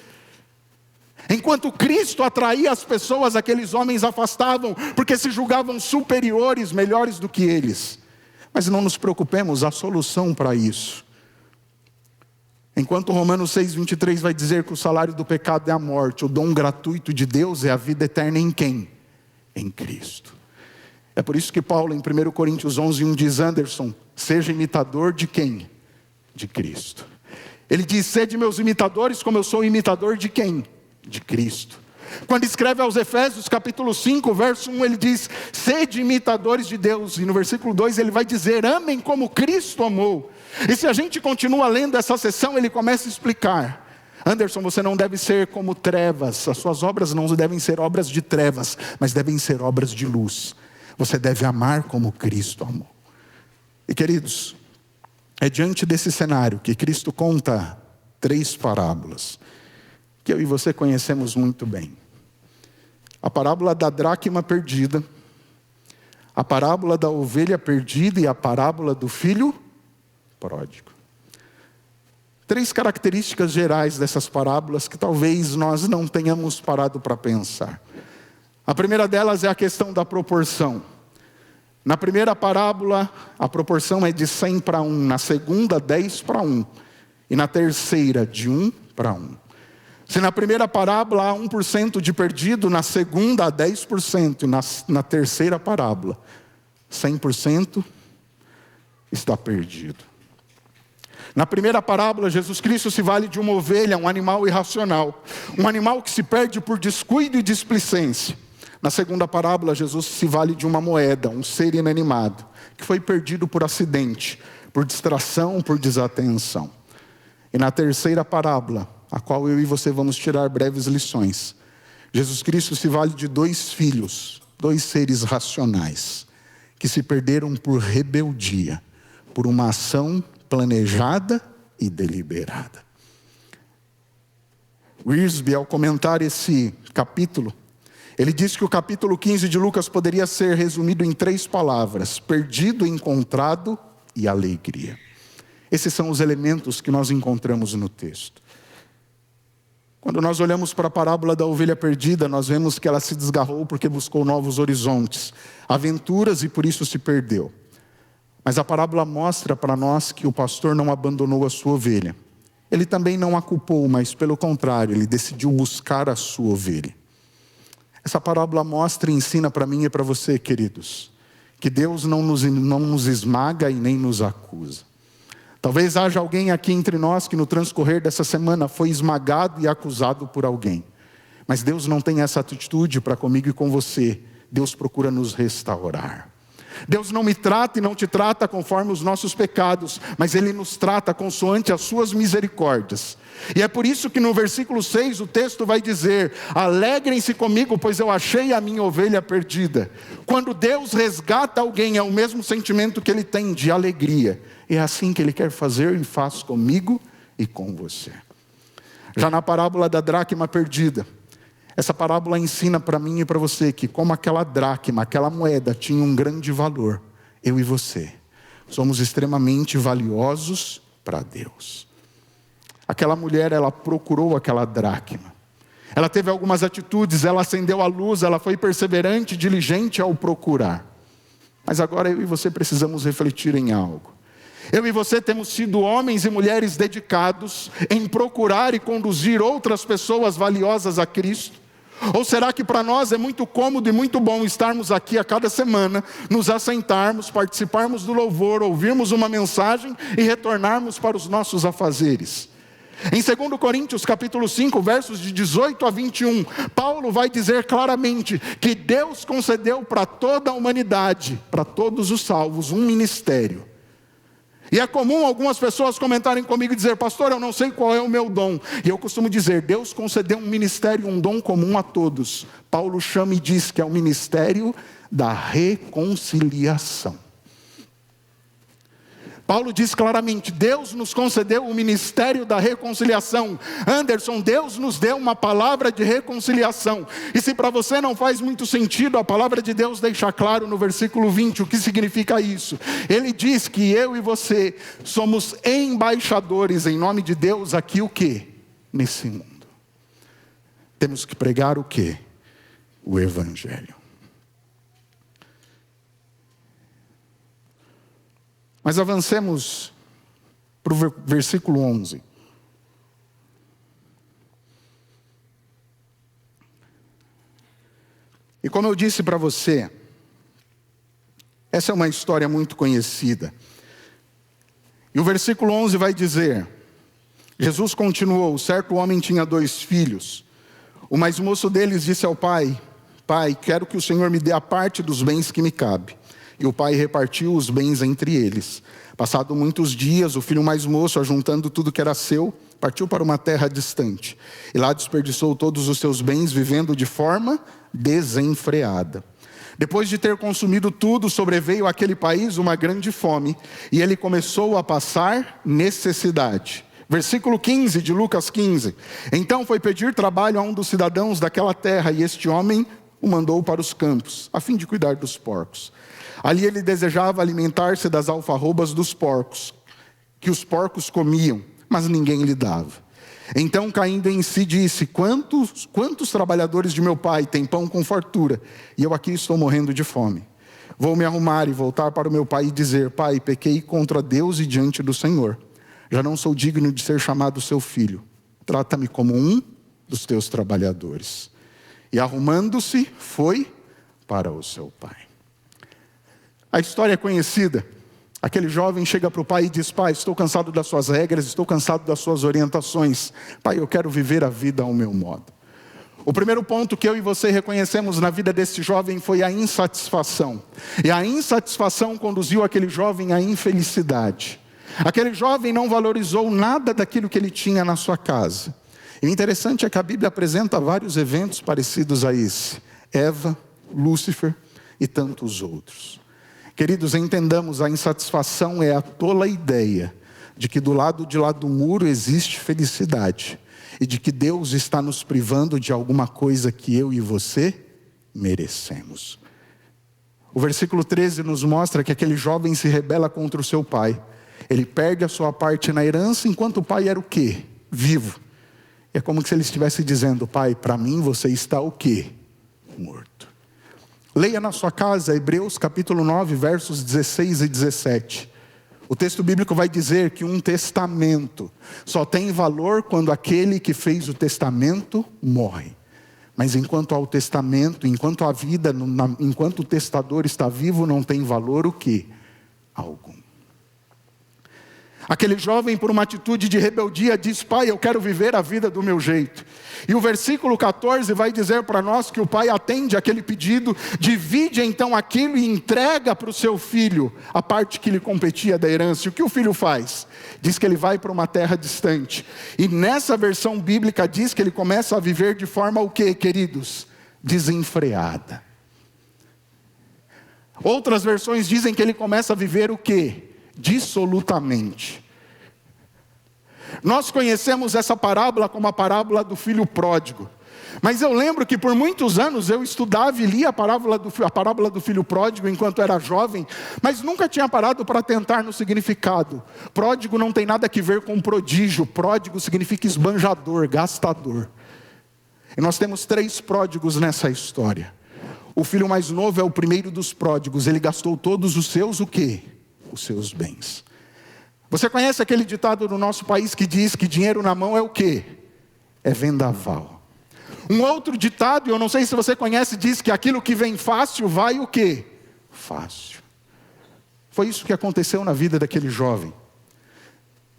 Enquanto Cristo atraía as pessoas, aqueles homens afastavam, porque se julgavam superiores, melhores do que eles. Mas não nos preocupemos, há solução para isso. Enquanto Romanos 6:23 vai dizer que o salário do pecado é a morte, o dom gratuito de Deus é a vida eterna em quem? Em Cristo. É por isso que Paulo, em 1 Coríntios 11:1 diz: Anderson, seja imitador de quem? De Cristo. Ele diz: sede meus imitadores, como eu sou imitador de quem? De Cristo. Quando escreve aos Efésios capítulo 5, verso 1, ele diz: sede imitadores de Deus. E no versículo 2 ele vai dizer: amem como Cristo amou. E se a gente continua lendo essa sessão, ele começa a explicar: Anderson, você não deve ser como trevas. As suas obras não devem ser obras de trevas, mas devem ser obras de luz. Você deve amar como Cristo amou. E queridos, é diante desse cenário que Cristo conta 3 parábolas, que eu e você conhecemos muito bem. A parábola da dracma perdida, a parábola da ovelha perdida e a parábola do filho pródigo. 3 características gerais dessas parábolas que talvez nós não tenhamos parado para pensar. A primeira delas é a questão da proporção. Na primeira parábola, a proporção é de 100 para 1. Na segunda, 10 para 1. E na terceira, de 1 para 1. Se na primeira parábola há 1% de perdido, na segunda há 10%. E na terceira parábola, 100% está perdido. Na primeira parábola, Jesus Cristo se vale de uma ovelha, um animal irracional. Um animal que se perde por descuido e displicência. Na segunda parábola, Jesus se vale de uma moeda, um ser inanimado, que foi perdido por acidente, por distração, por desatenção. E na terceira parábola, a qual eu e você vamos tirar breves lições, Jesus Cristo se vale de 2 filhos, 2 seres racionais, que se perderam por rebeldia, por uma ação planejada e deliberada. Wiersbe, ao comentar esse capítulo, ele diz que o capítulo 15 de Lucas poderia ser resumido em 3 palavras: perdido, encontrado e alegria. Esses são os elementos que nós encontramos no texto. Quando nós olhamos para a parábola da ovelha perdida, nós vemos que ela se desgarrou porque buscou novos horizontes, aventuras, e por isso se perdeu. Mas a parábola mostra para nós que o pastor não abandonou a sua ovelha. Ele também não a culpou, mas pelo contrário, ele decidiu buscar a sua ovelha. Essa parábola mostra e ensina para mim e para você, queridos, que Deus não nos esmaga e nem nos acusa. Talvez haja alguém aqui entre nós que no transcorrer dessa semana foi esmagado e acusado por alguém. Mas Deus não tem essa atitude para comigo e com você. Deus procura nos restaurar. Deus não me trata e não te trata conforme os nossos pecados, mas Ele nos trata consoante as suas misericórdias. E é por isso que no versículo 6 o texto vai dizer: alegrem-se comigo, pois eu achei a minha ovelha perdida. Quando Deus resgata alguém, é o mesmo sentimento que Ele tem de alegria. É assim que Ele quer fazer e faz comigo e com você. Já na parábola da dracma perdida, essa parábola ensina para mim e para você que como aquela dracma, aquela moeda tinha um grande valor, eu e você somos extremamente valiosos para Deus. Aquela mulher, ela procurou aquela dracma. Ela teve algumas atitudes, ela acendeu a luz, ela foi perseverante, diligente ao procurar. Mas agora eu e você precisamos refletir em algo. Eu e você temos sido homens e mulheres dedicados em procurar e conduzir outras pessoas valiosas a Cristo? Ou será que para nós é muito cômodo e muito bom estarmos aqui a cada semana, nos assentarmos, participarmos do louvor, ouvirmos uma mensagem e retornarmos para os nossos afazeres? Em 2 Coríntios capítulo 5, versos de 18 a 21, Paulo vai dizer claramente que Deus concedeu para toda a humanidade, para todos os salvos, um ministério. E é comum algumas pessoas comentarem comigo e dizer: pastor, eu não sei qual é o meu dom. E eu costumo dizer: Deus concedeu um ministério, um dom comum a todos. Paulo chama e diz que é o ministério da reconciliação. Paulo diz claramente: Deus nos concedeu o ministério da reconciliação. Anderson, Deus nos deu uma palavra de reconciliação. E se para você não faz muito sentido, a palavra de Deus deixa claro no versículo 20 o que significa isso. Ele diz que eu e você somos embaixadores em nome de Deus aqui o quê? Nesse mundo. Temos que pregar o quê? O Evangelho. Mas avancemos para o versículo 11. E como eu disse para você, essa é uma história muito conhecida. E o versículo 11 vai dizer: Jesus continuou, certo homem tinha 2 filhos. O mais moço deles disse ao pai: Pai, quero que o Senhor me dê a parte dos bens que me cabe. E o pai repartiu os bens entre eles. Passado muitos dias, o filho mais moço, ajuntando tudo que era seu, partiu para uma terra distante. E lá desperdiçou todos os seus bens, vivendo de forma desenfreada. Depois de ter consumido tudo, sobreveio àquele país uma grande fome, e ele começou a passar necessidade. Versículo 15 de Lucas 15. Então foi pedir trabalho a um dos cidadãos daquela terra, e este homem o mandou para os campos, a fim de cuidar dos porcos. Ali ele desejava alimentar-se das alfarrobas dos porcos, que os porcos comiam, mas ninguém lhe dava. Então, caindo em si, disse: quantos trabalhadores de meu pai têm pão com fartura, e eu aqui estou morrendo de fome? Vou me arrumar e voltar para o meu pai e dizer: Pai, pequei contra Deus e diante do Senhor. Já não sou digno de ser chamado seu filho. Trata-me como um dos teus trabalhadores. E arrumando-se, foi para o seu pai. A história é conhecida. Aquele jovem chega para o pai e diz: Pai, estou cansado das suas regras, estou cansado das suas orientações. Pai, eu quero viver a vida ao meu modo. O primeiro ponto que eu e você reconhecemos na vida desse jovem foi a insatisfação. E a insatisfação conduziu aquele jovem à infelicidade. Aquele jovem não valorizou nada daquilo que ele tinha na sua casa. E o interessante é que a Bíblia apresenta vários eventos parecidos a esse: Eva, Lúcifer e tantos outros. Queridos, entendamos, a insatisfação é a tola ideia de que do lado de lá do muro existe felicidade e de que Deus está nos privando de alguma coisa que eu e você merecemos. O versículo 13 nos mostra que aquele jovem se rebela contra o seu pai. Ele perde a sua parte na herança enquanto o pai era o quê? Vivo. É como se ele estivesse dizendo: Pai, para mim você está o quê? Morto. Leia na sua casa Hebreus capítulo 9, versos 16 e 17. O texto bíblico vai dizer que um testamento só tem valor quando aquele que fez o testamento morre. Mas enquanto há o testamento, enquanto a vida, enquanto o testador está vivo, não tem valor o quê? Algum. Aquele jovem, por uma atitude de rebeldia, diz: Pai, eu quero viver a vida do meu jeito. E o versículo 14 vai dizer para nós que o pai atende aquele pedido, divide então aquilo e entrega para o seu filho a parte que lhe competia da herança. E o que o filho faz? Diz que ele vai para uma terra distante. E nessa versão bíblica diz que ele começa a viver de forma o quê, queridos? Desenfreada. Outras versões dizem que ele começa a viver o quê? Dissolutamente. Nós conhecemos essa parábola como a parábola do filho pródigo. Mas eu lembro que por muitos anos eu estudava e lia a parábola do filho pródigo enquanto era jovem, mas nunca tinha parado para tentar no significado. Pródigo não tem nada a ver com prodígio. Pródigo significa esbanjador, gastador. E nós temos 3 pródigos nessa história. O filho mais novo é o primeiro dos pródigos. Ele gastou todos os seus o quê? Os seus bens. Você conhece aquele ditado no nosso país que diz que dinheiro na mão é o quê? É vendaval. Um outro ditado, eu não sei se você conhece, diz que aquilo que vem fácil vai o quê? Fácil. Foi isso que aconteceu na vida daquele jovem.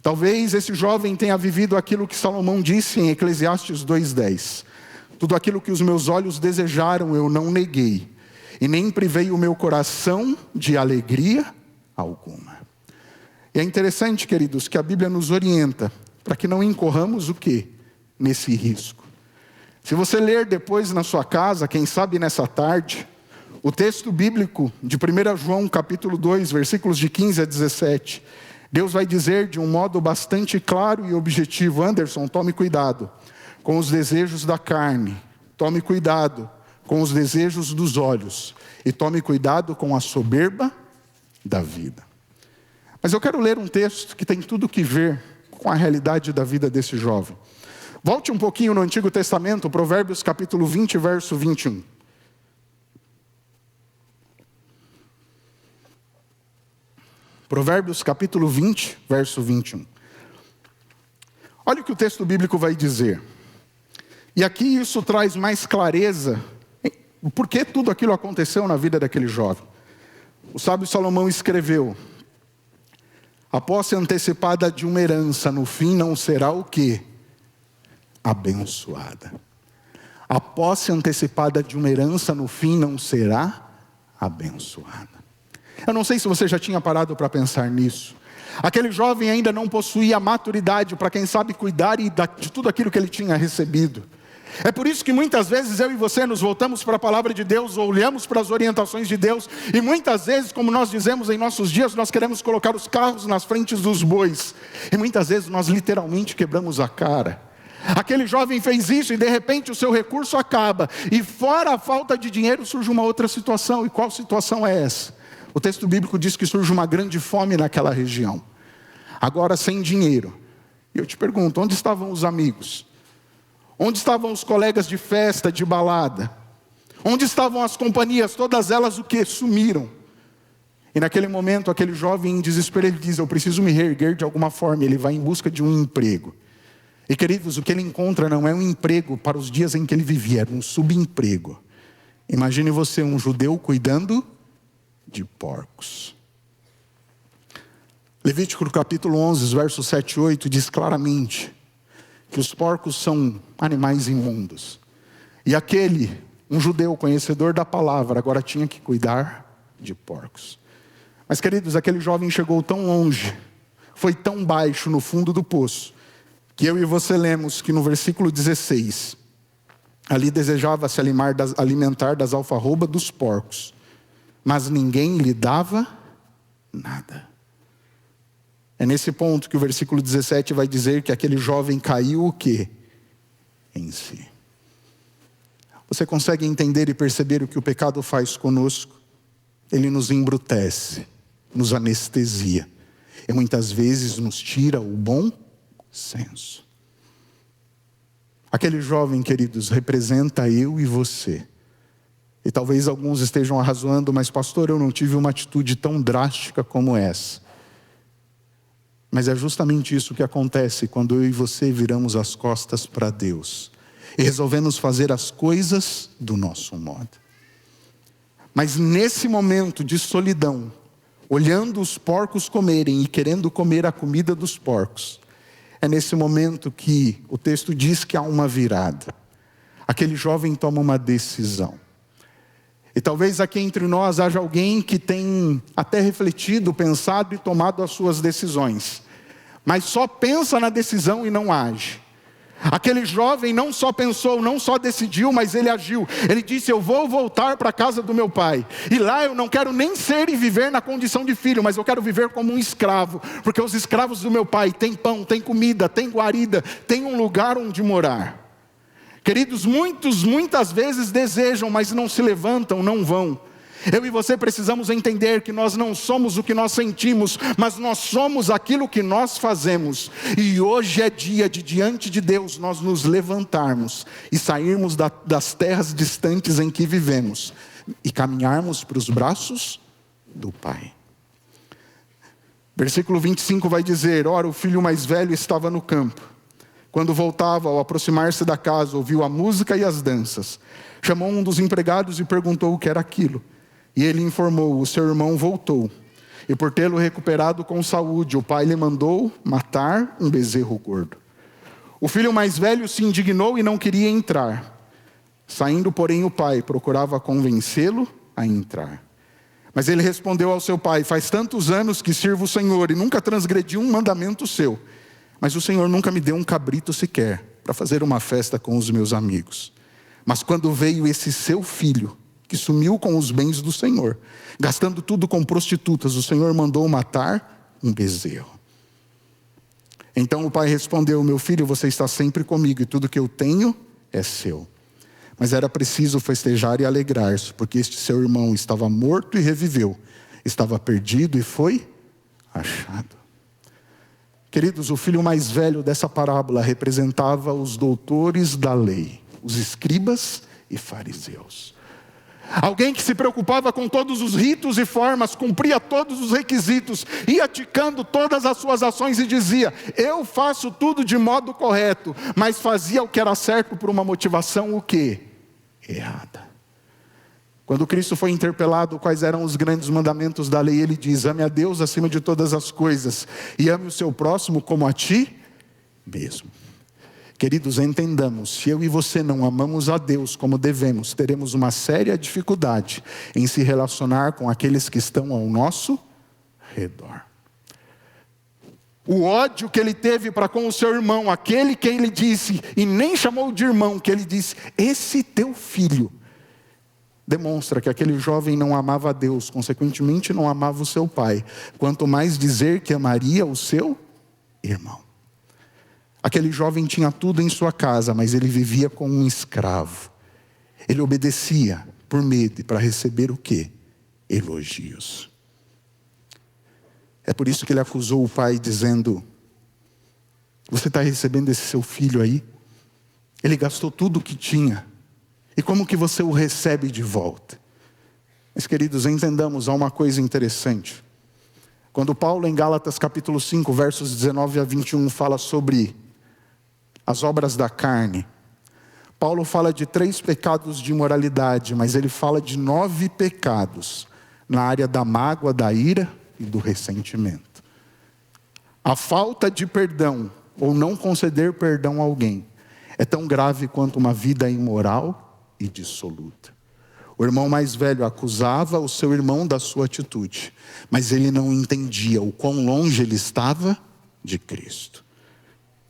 Talvez esse jovem tenha vivido aquilo que Salomão disse em Eclesiastes 2:10. Tudo aquilo que os meus olhos desejaram eu não neguei, e nem privei o meu coração de alegria alguma. E é interessante, queridos, que a Bíblia nos orienta para que não incorramos o quê? Nesse risco. Se você ler depois na sua casa, quem sabe nessa tarde, o texto bíblico de 1 João capítulo 2, versículos de 15 a 17, Deus vai dizer de um modo bastante claro e objetivo: Anderson, tome cuidado com os desejos da carne, tome cuidado com os desejos dos olhos e tome cuidado com a soberba da vida. Mas eu quero ler um texto que tem tudo que ver com a realidade da vida desse jovem. Volte um pouquinho no Antigo Testamento, Provérbios capítulo 20, verso 21. Provérbios capítulo 20, verso 21. Olha o que o texto bíblico vai dizer. E aqui isso traz mais clareza por que tudo aquilo aconteceu na vida daquele jovem. O sábio Salomão escreveu: a posse antecipada de uma herança no fim não será o quê? Abençoada. A posse antecipada de uma herança no fim não será abençoada. Eu não sei se você já tinha parado para pensar nisso. Aquele jovem ainda não possuía maturidade para, quem sabe, cuidar de tudo aquilo que ele tinha recebido. É por isso que muitas vezes eu e você nos voltamos para a palavra de Deus, olhamos para as orientações de Deus, e muitas vezes, como nós dizemos em nossos dias, nós queremos colocar os carros nas frentes dos bois. E muitas vezes nós literalmente quebramos a cara. Aquele jovem fez isso e de repente o seu recurso acaba. E fora a falta de dinheiro surge uma outra situação. E qual situação é essa? O texto bíblico diz que surge uma grande fome naquela região. Agora sem dinheiro. E eu te pergunto, onde estavam os amigos? Onde estavam os colegas de festa, de balada? Onde estavam as companhias? Todas elas o que? Sumiram. E naquele momento, aquele jovem em desespero, ele diz: eu preciso me reerguer de alguma forma. Ele vai em busca de um emprego. E queridos, o que ele encontra não é um emprego para os dias em que ele vivia, era um subemprego. Imagine você, um judeu cuidando de porcos. Levítico capítulo 11, versos 7 e 8 diz claramente que os porcos são animais imundos. E aquele, um judeu conhecedor da palavra, agora tinha que cuidar de porcos. Mas queridos, aquele jovem chegou tão longe, foi tão baixo no fundo do poço, que eu e você lemos que no versículo 16, ali desejava se alimentar das alfarrobas dos porcos, mas ninguém lhe dava nada. É nesse ponto que o versículo 17 vai dizer que aquele jovem caiu o quê? Em si. Você consegue entender e perceber o que o pecado faz conosco? Ele nos embrutece, nos anestesia e muitas vezes nos tira o bom senso. Aquele jovem, queridos, representa eu e você. E talvez alguns estejam arrazoando, mas pastor, eu não tive uma atitude tão drástica como essa. Mas é justamente isso que acontece quando eu e você viramos as costas para Deus e resolvemos fazer as coisas do nosso modo. Mas nesse momento de solidão, olhando os porcos comerem e querendo comer a comida dos porcos, é nesse momento que o texto diz que há uma virada. Aquele jovem toma uma decisão. E talvez aqui entre nós haja alguém que tem até refletido, pensado e tomado as suas decisões, mas só pensa na decisão e não age. Aquele jovem não só pensou, não só decidiu, mas ele agiu. Ele disse: eu vou voltar para a casa do meu pai. E lá eu não quero nem ser e viver na condição de filho, mas eu quero viver como um escravo. Porque os escravos do meu pai têm pão, têm comida, têm guarida, têm um lugar onde morar. Queridos, muitas vezes desejam, mas não se levantam, não vão. Eu e você precisamos entender que nós não somos o que nós sentimos, mas nós somos aquilo que nós fazemos. E hoje é dia de, diante de Deus, nós nos levantarmos e sairmos das terras distantes em que vivemos e caminharmos para os braços do Pai. Versículo 25 vai dizer: ora, o filho mais velho estava no campo. Quando voltava, ao aproximar-se da casa, ouviu a música e as danças. Chamou um dos empregados e perguntou o que era aquilo. E ele informou: o seu irmão voltou. E por tê-lo recuperado com saúde, o pai lhe mandou matar um bezerro gordo. O filho mais velho se indignou e não queria entrar. Saindo, porém, o pai procurava convencê-lo a entrar. Mas ele respondeu ao seu pai: faz tantos anos que sirvo o Senhor e nunca transgredi um mandamento seu. Mas o Senhor nunca me deu um cabrito sequer para fazer uma festa com os meus amigos. Mas quando veio esse seu filho, que sumiu com os bens do Senhor, gastando tudo com prostitutas, o Senhor mandou matar um bezerro. Então o pai respondeu: meu filho, você está sempre comigo e tudo que eu tenho é seu. Mas era preciso festejar e alegrar-se, porque este seu irmão estava morto e reviveu, estava perdido e foi achado. Queridos, o filho mais velho dessa parábola representava os doutores da lei, os escribas e fariseus. Alguém que se preocupava com todos os ritos e formas, cumpria todos os requisitos, ia ticando todas as suas ações e dizia: eu faço tudo de modo correto, mas fazia o que era certo por uma motivação o quê? Errada. Quando Cristo foi interpelado quais eram os grandes mandamentos da lei, ele diz: ame a Deus acima de todas as coisas e ame o seu próximo como a ti mesmo. Queridos, entendamos, se eu e você não amamos a Deus como devemos, teremos uma séria dificuldade em se relacionar com aqueles que estão ao nosso redor. O ódio que ele teve para com o seu irmão, aquele que ele disse, e nem chamou de irmão, que ele disse: esse teu filho, demonstra que aquele jovem não amava a Deus, consequentemente não amava o seu pai, quanto mais dizer que amaria o seu irmão. Aquele jovem tinha tudo em sua casa, mas ele vivia como um escravo. Ele obedecia por medo e para receber o quê? Elogios. É por isso que ele acusou o pai dizendo: você está recebendo esse seu filho aí? Ele gastou tudo o que tinha. E como que você o recebe de volta? Mas queridos, entendamos, há uma coisa interessante. Quando Paulo em Gálatas capítulo 5, versos 19 a 21 fala sobre as obras da carne, Paulo fala de 3 pecados de imoralidade, mas ele fala de 9 pecados na área da mágoa, da ira e do ressentimento. A falta de perdão ou não conceder perdão a alguém é tão grave quanto uma vida imoral e dissoluta. O irmão mais velho acusava o seu irmão da sua atitude, mas ele não entendia o quão longe ele estava de Cristo.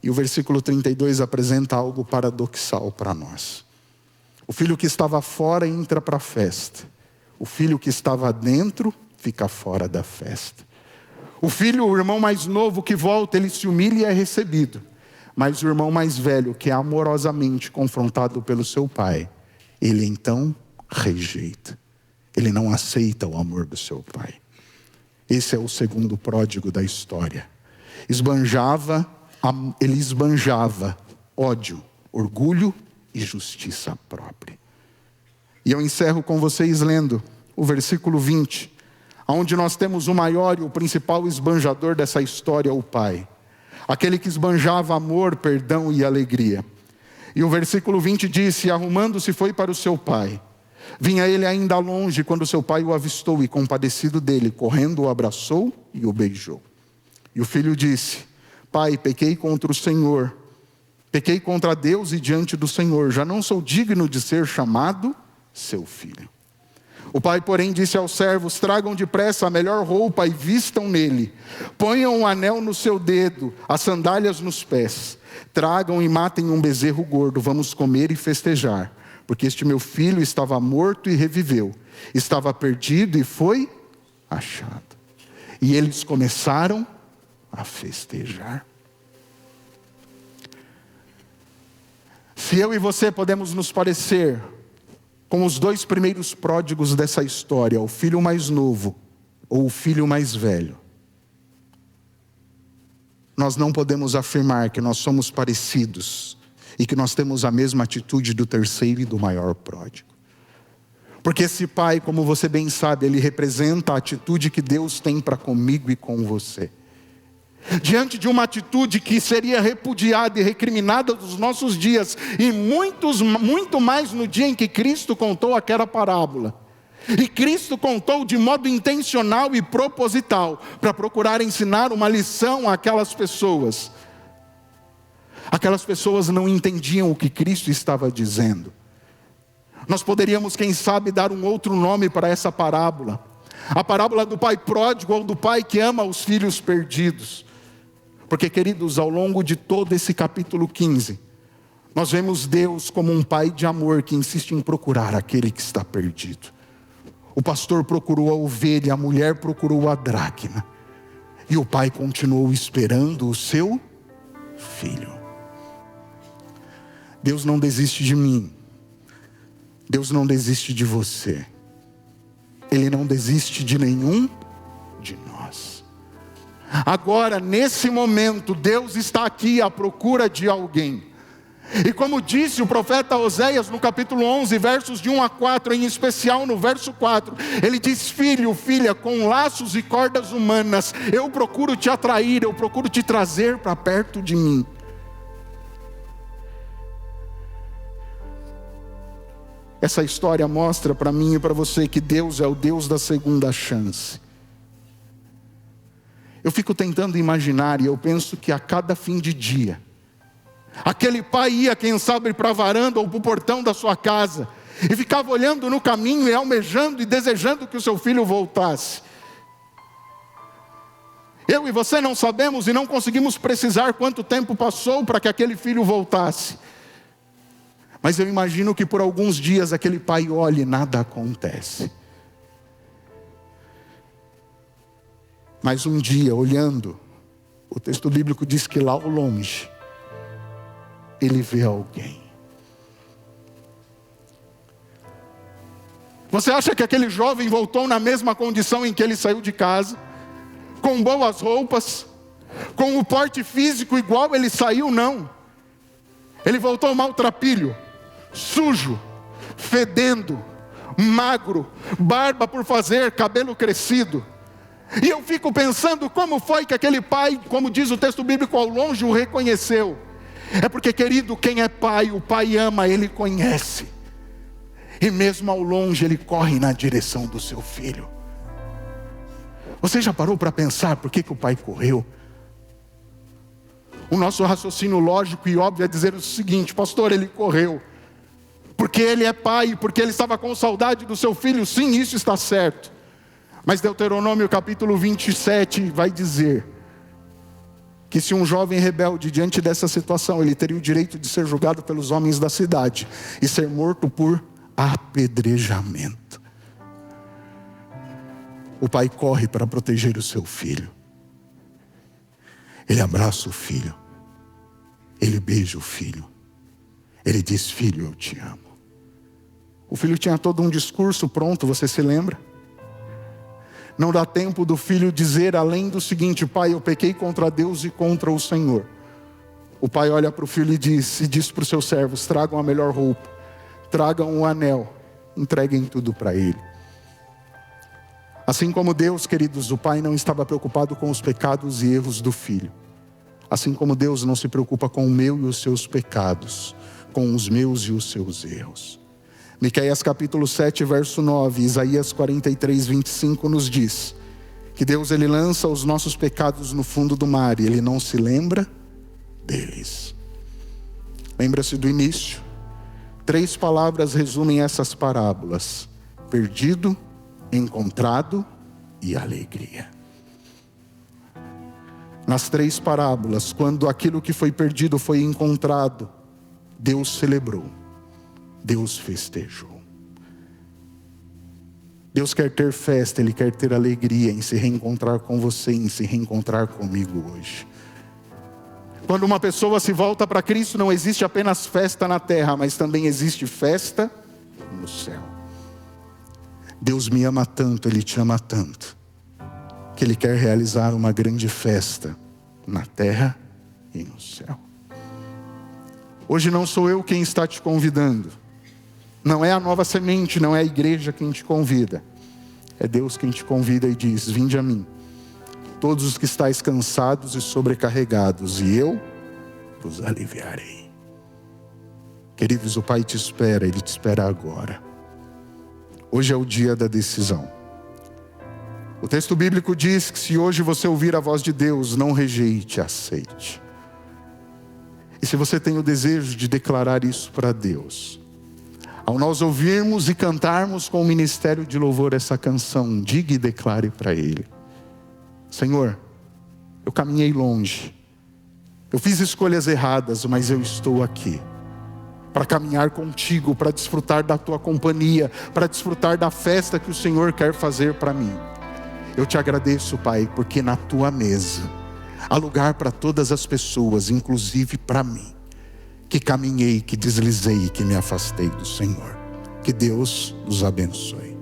E o versículo 32 apresenta algo paradoxal para nós. O filho que estava fora entra para a festa. O filho que estava dentro fica fora da festa. O filho, o irmão mais novo que volta, ele se humilha e é recebido. Mas o irmão mais velho, que é amorosamente confrontado pelo seu pai, ele então rejeita. Ele não aceita o amor do seu pai. Esse é o segundo pródigo da história. Ele esbanjava ódio, orgulho e justiça própria. E eu encerro com vocês lendo o versículo 20, onde nós temos o maior e o principal esbanjador dessa história, o pai. Aquele que esbanjava amor, perdão e alegria. E o versículo 20 diz: e arrumando-se foi para o seu pai. Vinha ele ainda longe quando seu pai o avistou e, compadecido dele, correndo o abraçou e o beijou. E o filho disse: pai, pequei contra o Senhor, pequei contra Deus e diante do Senhor, já não sou digno de ser chamado seu filho. O pai, porém, disse aos servos: tragam depressa a melhor roupa e vistam nele. Ponham um anel no seu dedo, as sandálias nos pés. Tragam e matem um bezerro gordo, vamos comer e festejar. Porque este meu filho estava morto e reviveu, estava perdido e foi achado. E eles começaram a festejar. Se eu e você podemos nos parecer com os 2 primeiros pródigos dessa história, o filho mais novo ou o filho mais velho, nós não podemos afirmar que nós somos parecidos e que nós temos a mesma atitude do terceiro e do maior pródigo. Porque esse pai, como você bem sabe, ele representa a atitude que Deus tem para comigo e com você. Diante de uma atitude que seria repudiada e recriminada dos nossos dias, e muito mais no dia em que Cristo contou aquela parábola. E Cristo contou de modo intencional e proposital, para procurar ensinar uma lição àquelas pessoas. Aquelas pessoas não entendiam o que Cristo estava dizendo. Nós poderíamos, quem sabe, dar um outro nome para essa parábola. A parábola do pai pródigo ou do pai que ama os filhos perdidos. Porque, queridos, ao longo de todo esse capítulo 15, nós vemos Deus como um pai de amor que insiste em procurar aquele que está perdido. O pastor procurou a ovelha, a mulher procurou a dracma. E o pai continuou esperando o seu filho. Deus não desiste de mim. Deus não desiste de você. Ele não desiste de nenhum de nós. Agora, nesse momento, Deus está aqui à procura de alguém. E como disse o profeta Oséias no capítulo 11, versos de 1 a 4, em especial no verso 4, ele diz: filho, filha, com laços e cordas humanas, eu procuro te atrair, eu procuro te trazer para perto de mim. Essa história mostra para mim e para você que Deus é o Deus da segunda chance. Eu fico tentando imaginar e eu penso que a cada fim de dia, aquele pai ia, quem sabe, para a varanda ou para o portão da sua casa e ficava olhando no caminho e almejando e desejando que o seu filho voltasse. Eu e você não sabemos e não conseguimos precisar quanto tempo passou para que aquele filho voltasse. Mas eu imagino que por alguns dias aquele pai olha e nada acontece. Mas um dia, olhando, o texto bíblico diz que lá ao longe, ele vê alguém. Você acha que aquele jovem voltou na mesma condição em que ele saiu de casa? Com boas roupas? Com o porte físico igual ele saiu? Não. Ele voltou maltrapilho, sujo, fedendo, magro, barba por fazer, cabelo crescido. E eu fico pensando como foi que aquele pai, como diz o texto bíblico, ao longe o reconheceu. É porque, querido, quem é pai, o pai ama, ele conhece. E mesmo ao longe ele corre na direção do seu filho. Você já parou para pensar por que o pai correu? O nosso raciocínio lógico e óbvio é dizer o seguinte: pastor, ele correu porque ele é pai, porque ele estava com saudade do seu filho. Sim, isso está certo. Mas Deuteronômio capítulo 27 vai dizer que se um jovem rebelde diante dessa situação, ele teria o direito de ser julgado pelos homens da cidade e ser morto por apedrejamento. O pai corre para proteger o seu filho. Ele abraça o filho. Ele beija o filho. Ele diz: filho, eu te amo. O filho tinha todo um discurso pronto, você se lembra? Não dá tempo do filho dizer além do seguinte: pai, eu pequei contra Deus e contra o Senhor. O pai olha para o filho e diz para os seus servos: tragam a melhor roupa, tragam um anel, entreguem tudo para ele. Assim como Deus, queridos, o pai não estava preocupado com os pecados e erros do filho. Assim como Deus não se preocupa com o meu e os seus pecados, com os meus e os seus erros. Miqueias capítulo 7, verso 9, Isaías 43, 25 nos diz que Deus, ele lança os nossos pecados no fundo do mar e ele não se lembra deles. Lembra-se do início? 3 palavras resumem essas parábolas: perdido, encontrado e alegria. Nas 3 parábolas, quando aquilo que foi perdido foi encontrado, Deus celebrou, Deus festejou. Deus quer ter festa, Ele quer ter alegria em se reencontrar com você, em se reencontrar comigo hoje. Quando uma pessoa se volta para Cristo, não existe apenas festa na terra, mas também existe festa no céu. Deus me ama tanto, Ele te ama tanto, que Ele quer realizar uma grande festa na terra e no céu. Hoje não sou eu quem está te convidando. Não é a Nova Semente, não é a igreja quem te convida. É Deus quem te convida e diz: vinde a mim, todos os que estáis cansados e sobrecarregados, e eu vos aliviarei. Queridos, o Pai te espera, Ele te espera agora. Hoje é o dia da decisão. O texto bíblico diz que se hoje você ouvir a voz de Deus, não rejeite, aceite. E se você tem o desejo de declarar isso para Deus, ao nós ouvirmos e cantarmos com o ministério de louvor essa canção, diga e declare para Ele: Senhor, eu caminhei longe, eu fiz escolhas erradas, mas eu estou aqui para caminhar contigo, para desfrutar da tua companhia, para desfrutar da festa que o Senhor quer fazer para mim. Eu te agradeço, Pai, porque na tua mesa Há lugar para todas as pessoas, inclusive para mim, que caminhei, que deslizei, que me afastei do Senhor. Que Deus nos abençoe.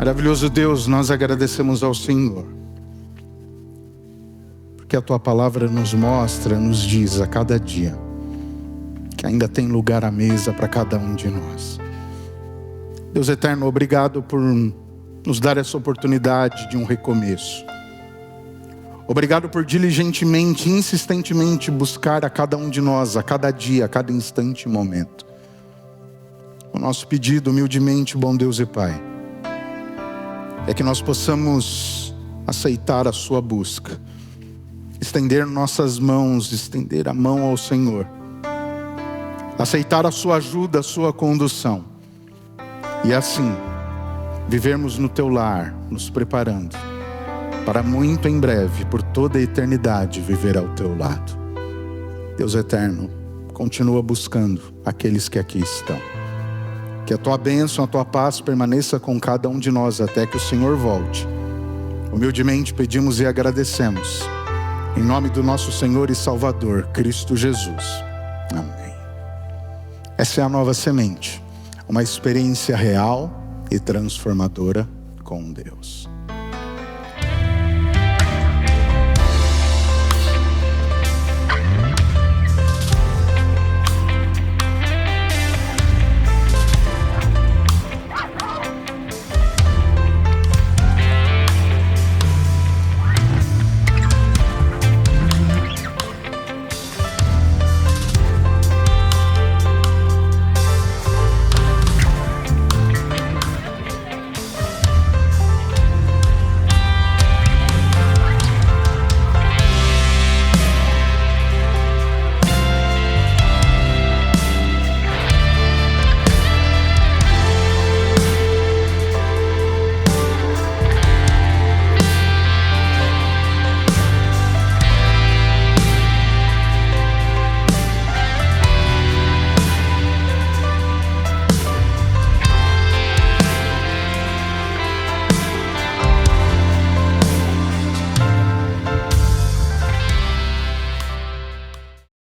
Maravilhoso Deus, nós agradecemos ao Senhor, porque a Tua palavra nos mostra, nos diz a cada dia, que ainda tem lugar à mesa para cada um de nós. Deus eterno, obrigado por nos dar essa oportunidade de um recomeço. Obrigado por diligentemente, insistentemente buscar a cada um de nós, a cada dia, a cada instante e momento. O nosso pedido, humildemente, bom Deus e Pai, é que nós possamos aceitar a sua busca, estender nossas mãos, estender a mão ao Senhor, aceitar a sua ajuda, a sua condução, e assim, vivermos no teu lar, nos preparando para muito em breve, por toda a eternidade, viver ao teu lado. Deus eterno, continua buscando aqueles que aqui estão. Que a tua bênção, a tua paz permaneça com cada um de nós até que o Senhor volte. Humildemente pedimos e agradecemos, em nome do nosso Senhor e Salvador, Cristo Jesus. Amém. Essa é a Nova Semente, uma experiência real e transformadora com Deus.